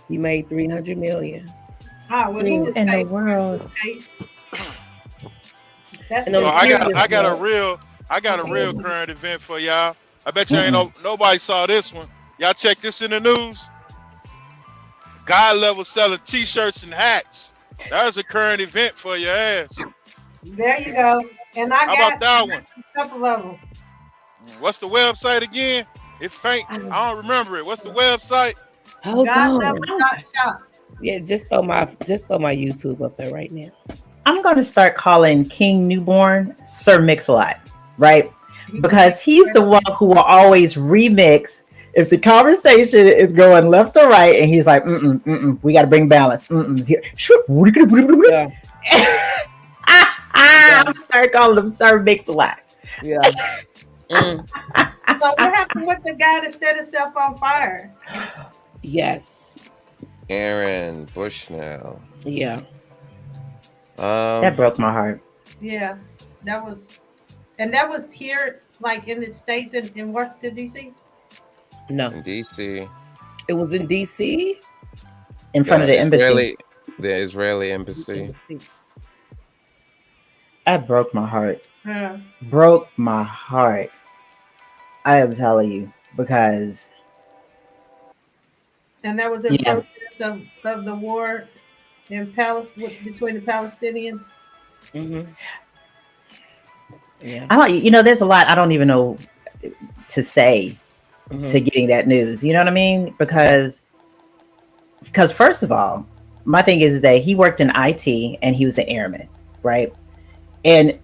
He made 300 million. Oh, well, he just in the paid world. That's So I got a real current event for y'all. I bet you ain't nobody saw this one. Y'all check this in the news. God level selling t-shirts and hats. That was a current event for your ass. There you go. And I How got about that one? A couple of them. What's the website again? It's faint. I don't remember it. What's the website? Hold on. Shop. Yeah, just throw my YouTube up there right now. I'm going to start calling King Newborn Sir Mix-a-Lot, right? Because he's the one who will always remix if the conversation is going left or right, and he's like, we got to bring balance. Yeah. I'm going to start calling him Sir Mix-a-Lot. Yeah. So what happened with the guy that set himself on fire? Yes. Aaron Bushnell. Yeah. That broke my heart. Yeah, that was here, like in the States in Washington, D.C.? No. In DC. It was in DC? In front of the embassy. The Israeli embassy. That broke my heart. Yeah. Broke my heart. I am telling you, because. And that was in protest of the war in Palestine between the Palestinians. Mm-hmm. Yeah. There's a lot I don't even know to say to getting that news. You know what I mean? Because first of all, my thing is that he worked in IT and he was an airman, right? And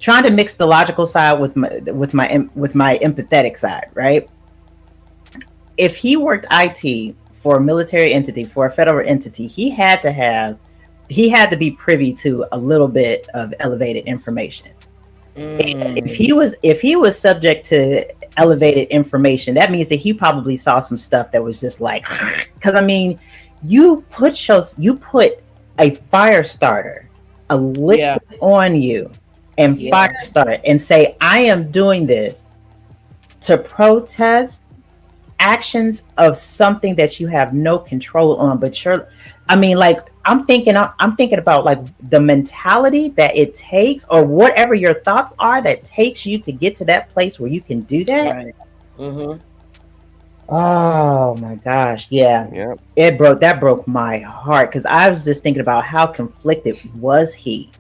trying to mix the logical side with my empathetic side, right? If he worked IT for a military entity, for a federal entity, he had to be privy to a little bit of elevated information. And if he was subject to elevated information, that means that he probably saw some stuff that was just like, because I mean, you put a fire starter, a liquid on you, and fire start and say, I am doing this to protest actions of something that you have no control on. But I'm thinking about like the mentality that it takes, or whatever your thoughts are that takes you to get to that place where you can do that. Right. Mm-hmm. Oh my gosh. Yeah. Yep. That broke my heart, because I was just thinking about how conflicted was he,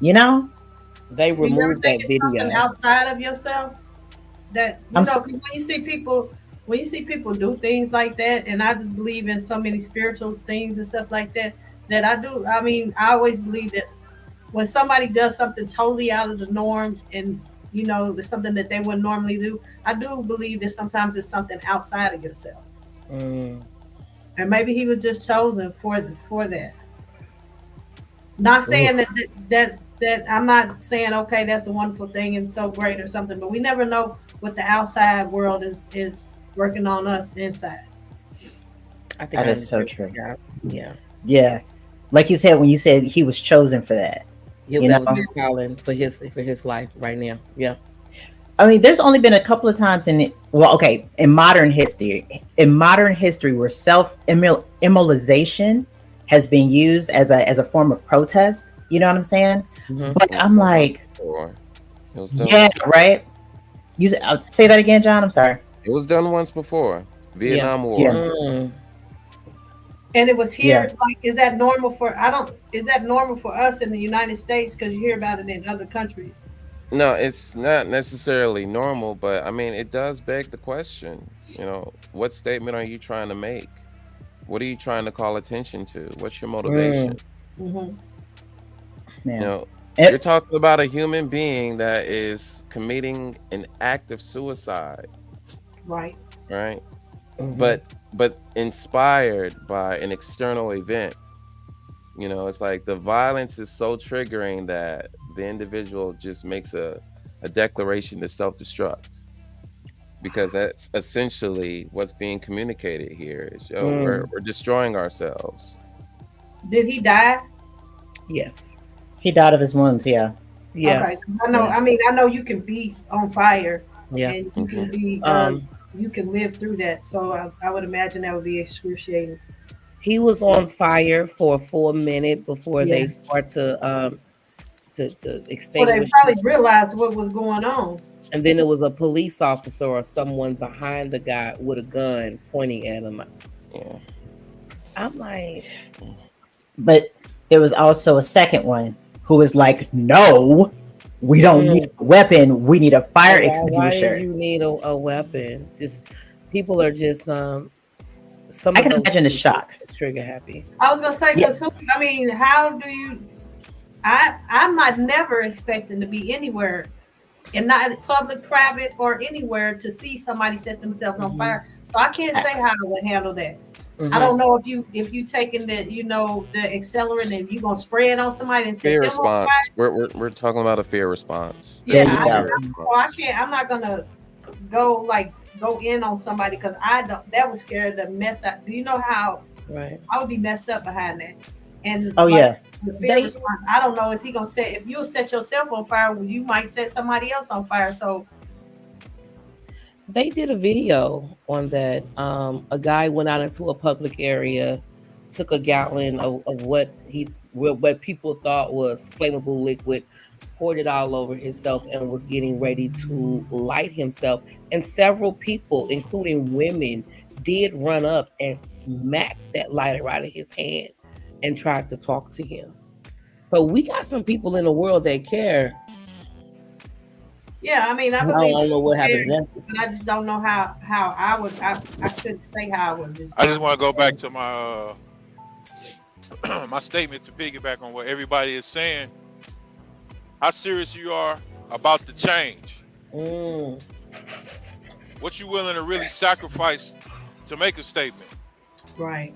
They removed that video outside of yourself. That because when you see people do things like that, and I just believe in so many spiritual things and stuff like that, that I do. I mean, I always believe that when somebody does something totally out of the norm, and there's something that they wouldn't normally do, I do believe that sometimes it's something outside of yourself. And maybe he was just chosen for that. Not saying that that I'm not saying okay, that's a wonderful thing and so great or something, but we never know what the outside world is working on us inside. I think That I is so understand. true. Yeah. Yeah, like you said, when you said he was chosen for that. Yeah, You that know, was his calling for his life right now. Yeah. I mean, there's only been a couple of times in modern history, where self-immolation has been used as a form of protest. You know what I'm saying? Mhm. But I'm like, Before. It was done yeah, once. right. Say that again, John. I'm sorry. It was done once before. Vietnam War. Yeah. Mm. And it was Yeah. here. Like, is that normal for? Is that normal for us in the United States? Because you hear about it in other countries. No, it's not necessarily normal, but I mean, it does beg the question. You know, what statement are you trying to make? What are you trying to call attention to? What's your motivation? Mm-hmm. Yeah. You know, It- you're talking about a human being that is committing an act of suicide, Right. right? Mhm. But inspired by an external event. You know, it's like the violence is so triggering that the individual just makes a declaration to self-destruct, because that's essentially what's being communicated here is, yo, we're destroying ourselves. Did he die? Yes. He died of his wounds. Yeah. Yeah. Okay. I know. I mean, I know you can be on fire, Yeah. and you can be. You can live through that. So I would imagine that would be excruciating. He was on fire for a full minute before Yeah. they start to Well, they extinguish. probably realized what was going on. And then it was a police officer or someone behind the guy with a gun pointing at him. Yeah. I'm like, But there was also a second one who was like, "No, we don't need a weapon. We need a fire why extinguisher." do you need a weapon? Just people are just some. I of can those imagine the people shock. are trigger happy. I was gonna say because I mean, how do you? I'm not never expecting to be anywhere, and not public, private, or anywhere to see somebody set themselves on fire. So I can't say how I would handle that. I don't know if you taking the the accelerant and you gonna spray it on somebody and set Fear them on response. fire. We're talking about a fear response. Yeah, There you go. I can't. I'm not gonna go in on somebody because I don't. That would scare the mess out. Do you know how Right. I would be messed up behind that? And Oh yeah. the fear response. I don't know. Is he gonna set? If you'll set yourself on fire, well, you might set somebody else on fire. So They did a video on that. A guy went out into a public area, took a gallon of what people thought was flammable liquid, poured it all over himself, and was getting ready to light himself. And several people, including women, did run up and smack that lighter out of his hand and tried to talk to him. So we got some people in the world that care. yeah, I mean, I I believe. don't know what happened next. But I just don't know how I would. I couldn't say how I would. I just want to go back to my my statement to piggyback on what everybody is saying. How serious you are about the change? What you willing to really sacrifice to make a statement? Right.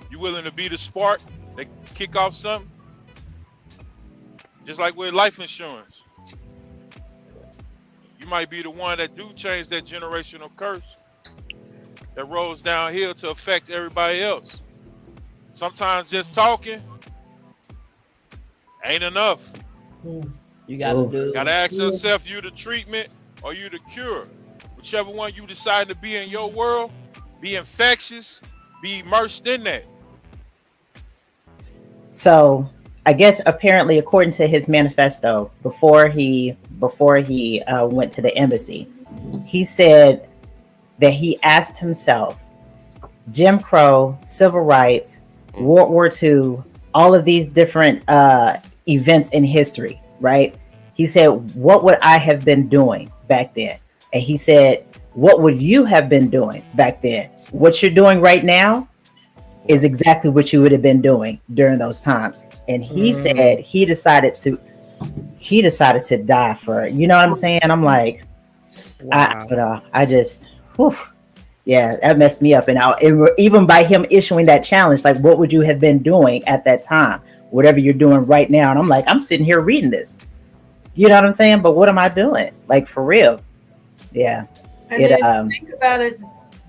You willing to be the spark that kick off something? Just like with life insurance. You might be the one that do change that generational curse that rolls downhill to affect everybody else. Sometimes just talking ain't enough. You gotta do. Gotta ask yourself, you the treatment or you the cure? Whichever one you decide to be in your world, be infectious, be immersed in that. So I guess apparently, according to his manifesto, before he went to the embassy, he said that he asked himself, Jim Crow, civil rights, World War II, all of these different events in history, right? He said, what would I have been doing back then? And he said, what would you have been doing back then? What you're doing right now is exactly what you would have been doing during those times. And he said he decided to die for, you know what I'm saying? I'm like, Wow. I just, whew, yeah, that messed me up. And even by him issuing that challenge, like, what would you have been doing at that time? whatever you're doing right now. And I'm like, I'm sitting here reading this. You know what I'm saying? But what am I doing? Like, for real. Yeah. And then if you think about it,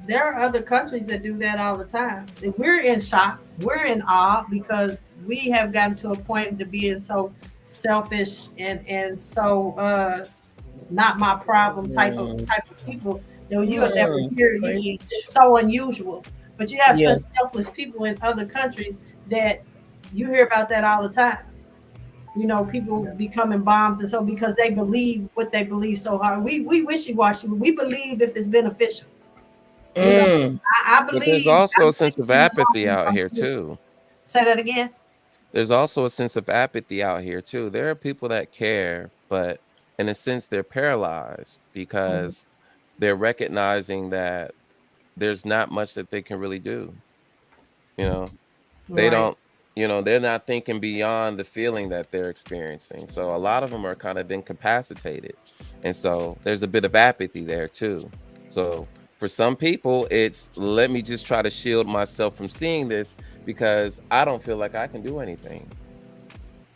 there are other countries that do that all the time. We're in shock. We're in awe because we have gotten to a point to being so selfish and so not my problem type of people that you'll never hear. It's so unusual. But you have such selfless people in other countries that you hear about that all the time. You know, people becoming bombs, and so because they believe what they believe so hard. We wishy-washy. We believe if it's beneficial. You know, I believe. But there's also a sense of apathy out here too. Say that again. There's also a sense of apathy out here too. There are people that care, but in a sense they're paralyzed because they're recognizing that there's not much that they can really do. You know, they don't. You know, they're not thinking beyond the feeling that they're experiencing. So a lot of them are kind of incapacitated. And so there's a bit of apathy there too. So for some people, it's let me just try to shield myself from seeing this because I don't feel like I can do anything.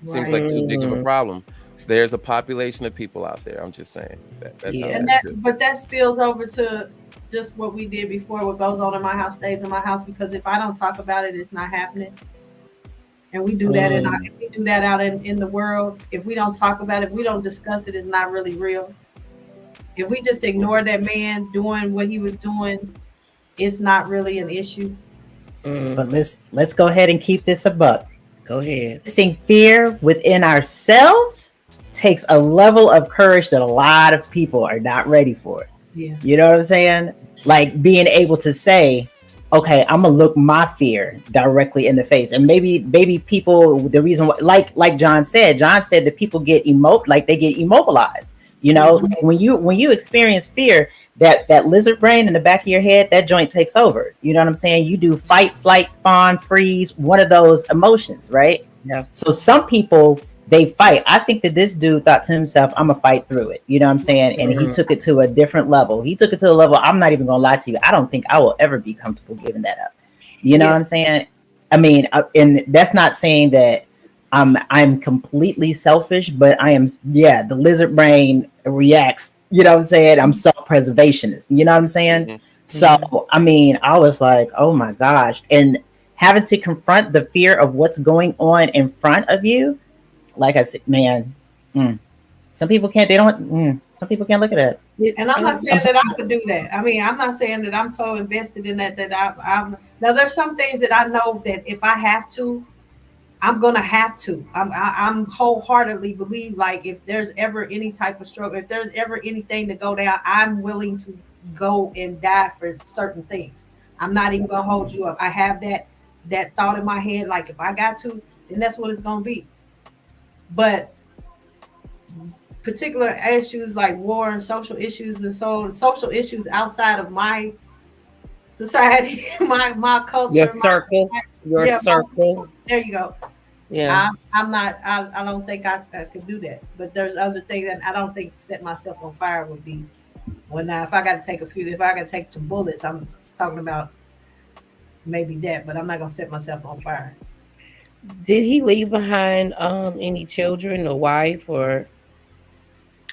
Seems like too big of a problem. There's a population of people out there. I'm just saying that's but that spills over to just what we did before. What goes on in my house stays in my house, because if I don't talk about it, it's not happening. And we do that if we do that out in the world. If we don't talk about it, if we don't discuss it, it's not really real. If we just ignore that man doing what he was doing, it's not really an issue. But let's go ahead and keep this a buck. Go ahead. Seeing fear within ourselves takes a level of courage that a lot of people are not ready for. Yeah. You know what I'm saying? Like being able to say, okay, I'm gonna look my fear directly in the face. And maybe people, the reason why, like John said that people get they get immobilized. You know, like when you experience fear, that lizard brain in the back of your head, that joint takes over. You know what I'm saying? You do fight, flight, fawn, freeze, one of those emotions, right? Yeah. So some people, they fight. I think that this dude thought to himself, I'm gonna fight through it. You know what I'm saying? And he took it to a different level. He took it to a level, I'm not even gonna lie to you, I don't think I will ever be comfortable giving that up. You know what I'm saying? I mean, and that's not saying that I'm completely selfish, but I am, the lizard brain reacts, you know what I'm saying? I'm self-preservationist, you know what I'm saying? So, I mean, I was like, oh my gosh. And having to confront the fear of what's going on in front of you, like I said, man, some people can't, some people can't look at that. And I'm not saying that I could do that. I mean, I'm not saying that I'm so invested in that I'm now there's some things that I know that if I have to, I'm gonna have to. I'm wholeheartedly believe, like, if there's ever any type of struggle, if there's ever anything to go down, I'm willing to go and die for certain things. I'm not even gonna hold you up. I have that thought in my head, like if I got to, then that's what it's gonna be. But particular issues like war and social issues and so social issues outside of my society, my culture, your circle. There you go. Yeah, I'm not. I don't think I could do that. But there's other things that I don't think set myself on fire would be. When if I got to take some bullets, I'm talking about maybe that. But I'm not gonna set myself on fire. Did he leave behind any children, a wife, or?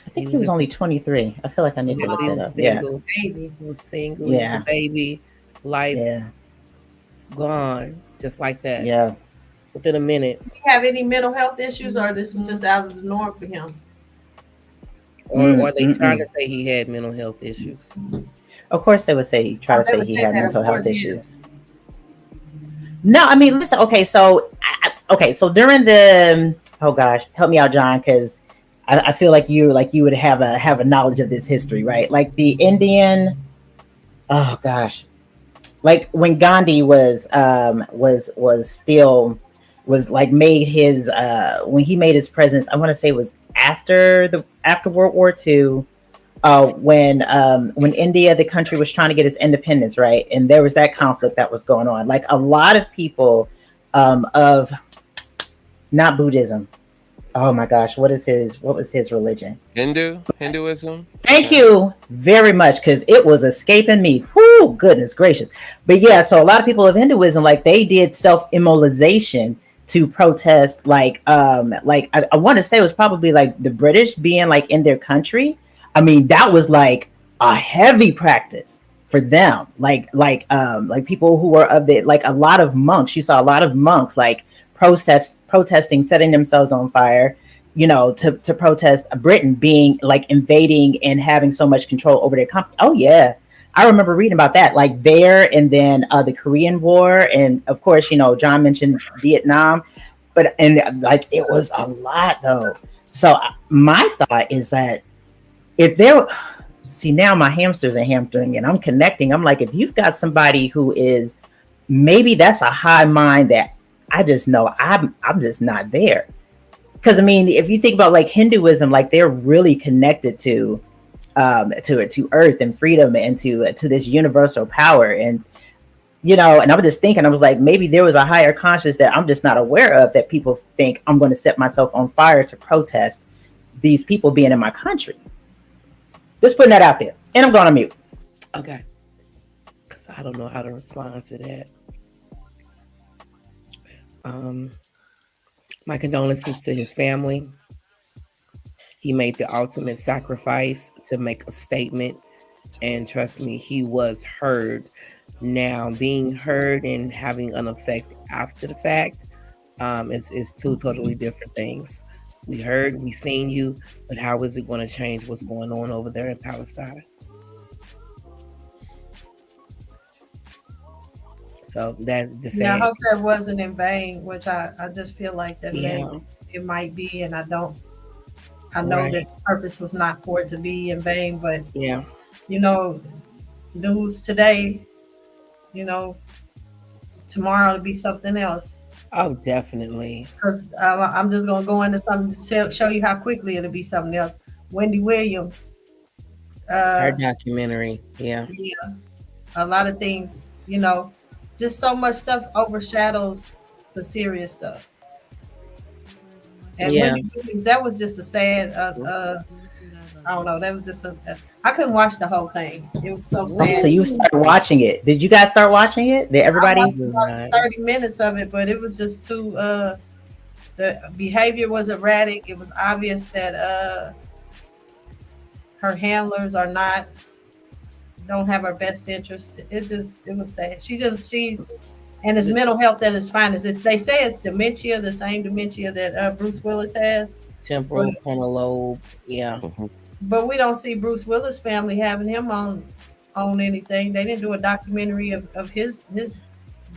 I think he was only 23. I feel like I need to look that up. Single, baby. He was single. Yeah. He was a baby. Life gone, just like that. Yeah. Within a minute. Did he have any mental health issues, or this was just out of the norm for him? Or are they trying to say he had mental health issues? Of course, they would say he had mental health issues. No, I mean, listen. Okay, so during the help me out, John, because I feel like you would have a knowledge of this history, right? Like the Indian. Oh gosh, like when Gandhi was made his when he made his presence. I want to say it was after World War II. When India, the country, was trying to get its independence, right? And there was that conflict that was going on. Like a lot of people of not Buddhism. Oh my gosh, what was his religion? Hinduism. Thank you very much, because it was escaping me. Whoo, goodness gracious. But yeah, so a lot of people of Hinduism, like they did self-immolation to protest, like I want to say it was probably like the British being like in their country. I mean, that was like a heavy practice for them. Like people who were of the, like a lot of monks. You saw a lot of monks like protesting, setting themselves on fire, you know, to protest Britain being like invading and having so much control over their company. Oh yeah, I remember reading about that, like there, and then the Korean War, and of course, you know, John mentioned Vietnam, but and like it was a lot though. So my thought is that if there, see now my hamsters are hamstering and I'm connecting. I'm like, if you've got somebody who is, maybe that's a high mind that I just know I'm just not there. Because I mean, if you think about like Hinduism, like they're really connected to earth and freedom and to this universal power. And you know, and I was just thinking, I was like, maybe there was a higher conscious that I'm just not aware of, that people think I'm going to set myself on fire to protest these people being in my country. Just putting that out there, and I'm going to mute. Okay, because I don't know how to respond to that. My condolences to his family. He made the ultimate sacrifice to make a statement, and trust me, he was heard. Now, being heard and having an effect after the fact is two totally different things. We heard, we seen you, but how is it going to change what's going on over there in Palestine? So that the same. Yeah, I hope that wasn't in vain, which I just feel like that maybe it might be, and I know that the purpose was not for it to be in vain, but yeah, you know, news today, you know, tomorrow it'll be something else. Oh, definitely. Because I'm just gonna go into something to show you how quickly it'll be something else. Wendy Williams, her documentary, yeah, a lot of things, you know, just so much stuff overshadows the serious stuff. And Wendy Williams, that was just a sad. I don't know. That was just I couldn't watch the whole thing. It was so sad. So you started watching it? Did you guys start watching it? Did everybody? I watched 30 minutes of it, but it was just too. The behavior was erratic. It was obvious that her handlers don't have her best interest. It was sad. She's and it's mental health that is fine. They say it's dementia, the same dementia that Bruce Willis has. Temporal frontal lobe, yeah. But we don't see Bruce Willis' family having him on anything. They didn't do a documentary of his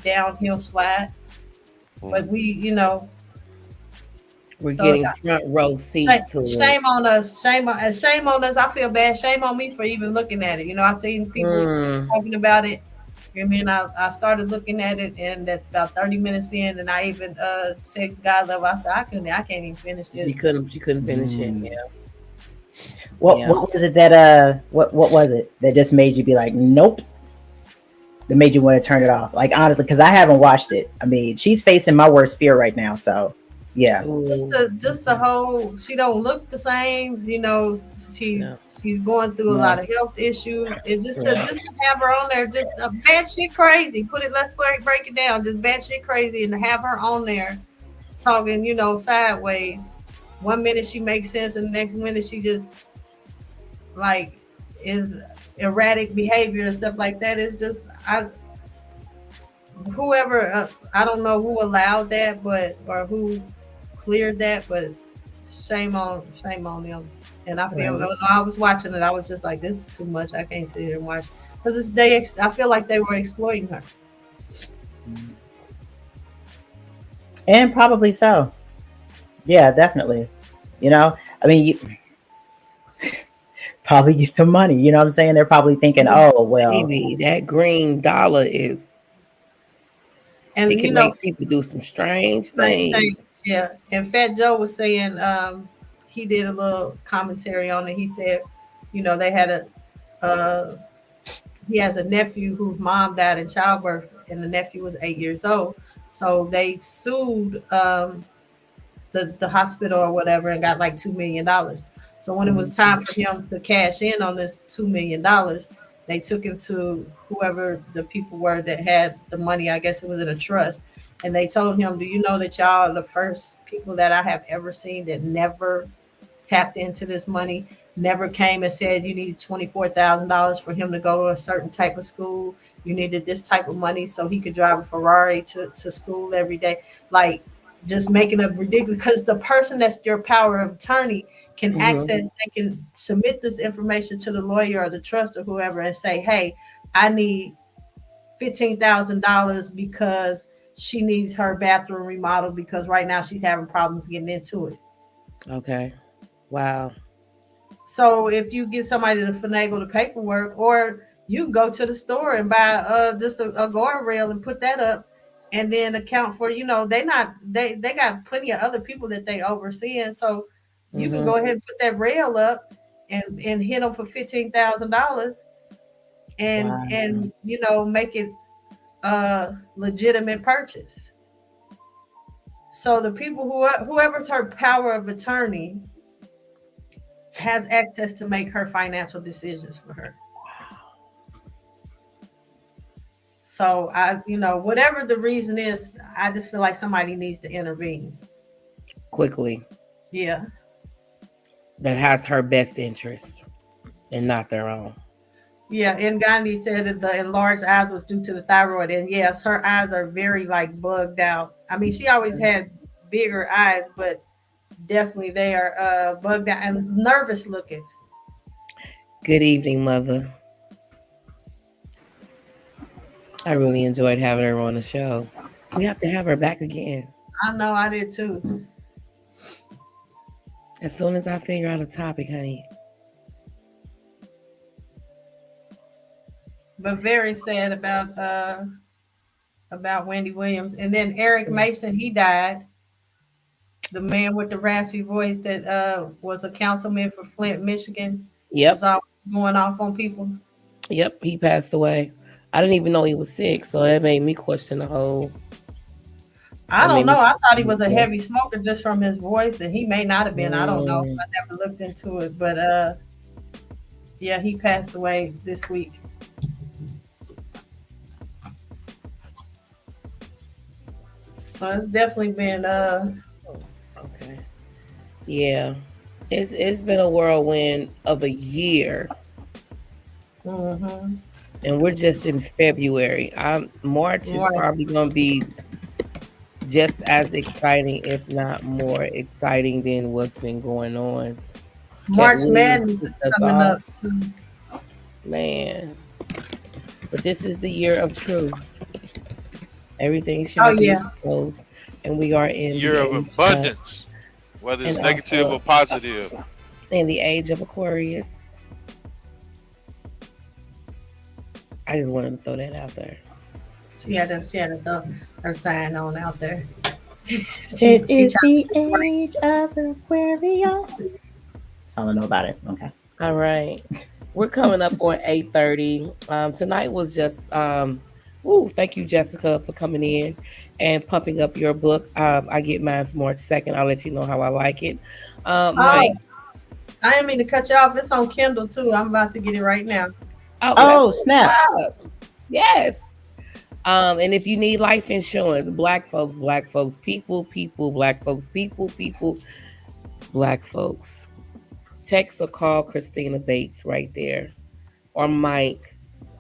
downhill slide. But we, you know, we're getting front row seat to it. Shame on us. Shame on us. I feel bad. Shame on me for even looking at it. You know, I've seen people talking about it. I mean, I started looking at it, and that's about 30 minutes in, and I even text God Love. I said I can't even finish this. She couldn't finish it. Yeah. What was it that what was it that just made you be like, nope? That made you want to turn it off? Like honestly, because I haven't watched it. I mean, she's facing my worst fear right now, so yeah. Just the whole, she don't look the same, you know. She's going through a lot of health issues, and just to have her on there, just bad shit crazy. Let's break it down, just bad shit crazy, and to have her on there talking, you know, sideways. One minute she makes sense, and the next minute she just like is erratic behavior and stuff like that. It's just whoever I don't know who allowed that, or who cleared that, but shame on them. And I feel when I was watching it, I was just like, this is too much. I can't sit here and watch, because I feel like they were exploiting her. And probably so. Yeah, definitely. You know, I mean, you probably get the money. You know what I'm saying? They're probably thinking, oh well, maybe that green dollar is. And it can make people do some strange things. Yeah. And Fat Joe was saying, he did a little commentary on it. He said, you know, they had he has a nephew whose mom died in childbirth, and the nephew was 8 years old. So they sued the hospital or whatever and got like $2 million. So when it was time for him to cash in on this $2 million, they took him to whoever the people were that had the money. I guess it was in a trust. And they told him, do you know that y'all are the first people that I have ever seen that never tapped into this money, never came and said you needed $24,000 for him to go to a certain type of school. You needed this type of money so he could drive a Ferrari to school every day. Like, just making it ridiculous, because the person that's your power of attorney can access, they can submit this information to the lawyer or the trust or whoever and say, hey, I need $15,000 because she needs her bathroom remodeled because right now she's having problems getting into it. Okay. Wow. So if you get somebody to finagle the paperwork, or you go to the store and buy just a guardrail and put that up, and then account for, they got plenty of other people that they overseeing. So you can go ahead and put that rail up and hit them for $15,000 and make it a legitimate purchase. So the people whoever's her power of attorney has access to make her financial decisions for her. So whatever the reason is, I just feel like somebody needs to intervene quickly. Yeah. That has her best interest and not their own. Yeah, and Gandhi said that the enlarged eyes was due to the thyroid. And yes, her eyes are very bugged out. I mean, she always had bigger eyes, but definitely they are bugged out and nervous looking. Good evening, Mother. I really enjoyed having her on the show. We have to have her back again. I know, I did too. As soon as I figure out a topic, honey. But very sad about Wendy Williams. And then Eric Mason, he died. The man with the raspy voice that was a councilman for Flint, Michigan. Yep. Was always going off on people. Yep, he passed away. I didn't even know he was sick, so that made me question the whole. I don't know. I thought he was a heavy smoker just from his voice, and he may not have been. I don't know. I never looked into it, but yeah, he passed away this week. So it's definitely been okay. Yeah. It's been a whirlwind of a year. Mm-hmm. And we're just in February. March is probably going to be just as exciting, if not more exciting than what's been going on. March Madness is coming up soon. Man. But this is the year of truth. Everything shall be exposed. And we are in year of abundance, whether it's negative or positive. In the age of Aquarius. I just wanted to throw that out there. She had to throw her sign on out there. It is the age of Aquarius. That's all I know about it. Okay. All right. We're coming up on 8:30. Tonight was just thank you, Jessica, for coming in and pumping up your book. I get mine March 2nd. I'll let you know how I like it. Mike. I didn't mean to cut you off. It's on Kindle too. I'm about to get it right now. Oh snap. Yes. And if you need life insurance, black folks, people, black folks, people, black folks. Text or call Christina Bates right there. Or Mike.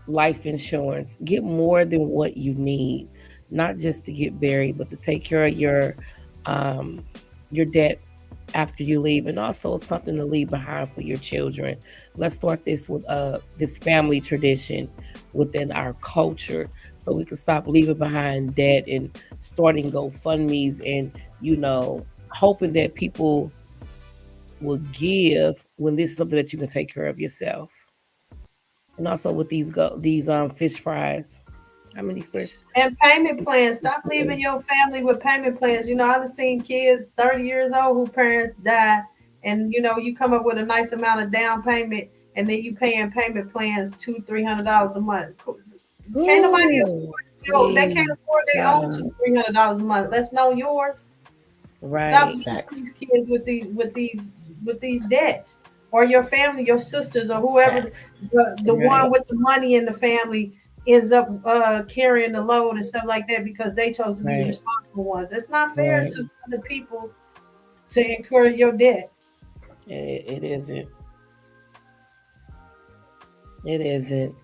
Life insurance. Get more than what you need. Not just to get buried, but to take care of your debt after you leave, and also something to leave behind for your children. Let's start this with this family tradition within our culture, so we can stop leaving behind debt and starting GoFundMe's, and hoping that people will give when this is something that you can take care of yourself. And also with these fish fries. How many fish? And payment plans. Stop leaving your family with payment plans. I've seen kids 30 years old whose parents died, and you come up with a nice amount of down payment, and then you paying payment plans $200-$300 a month. Can't nobody afford? They can't afford their own $200-$300 a month. Let's know yours. Right. Stop these kids with these debts, or your family, your sisters, or whoever, the one with the money in the family. ends up carrying the load and stuff like that because they chose to be the Right. responsible ones. It's not fair Right. to other people to incur your debt. It isn't. It isn't.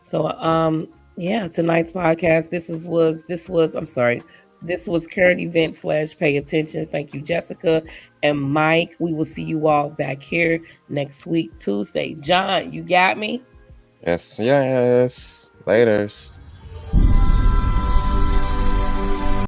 So yeah, tonight's podcast. This was current event / pay attention. Thank you, Jessica and Mike. We will see you all back here next week, Tuesday. John, you got me? Yes. Laters.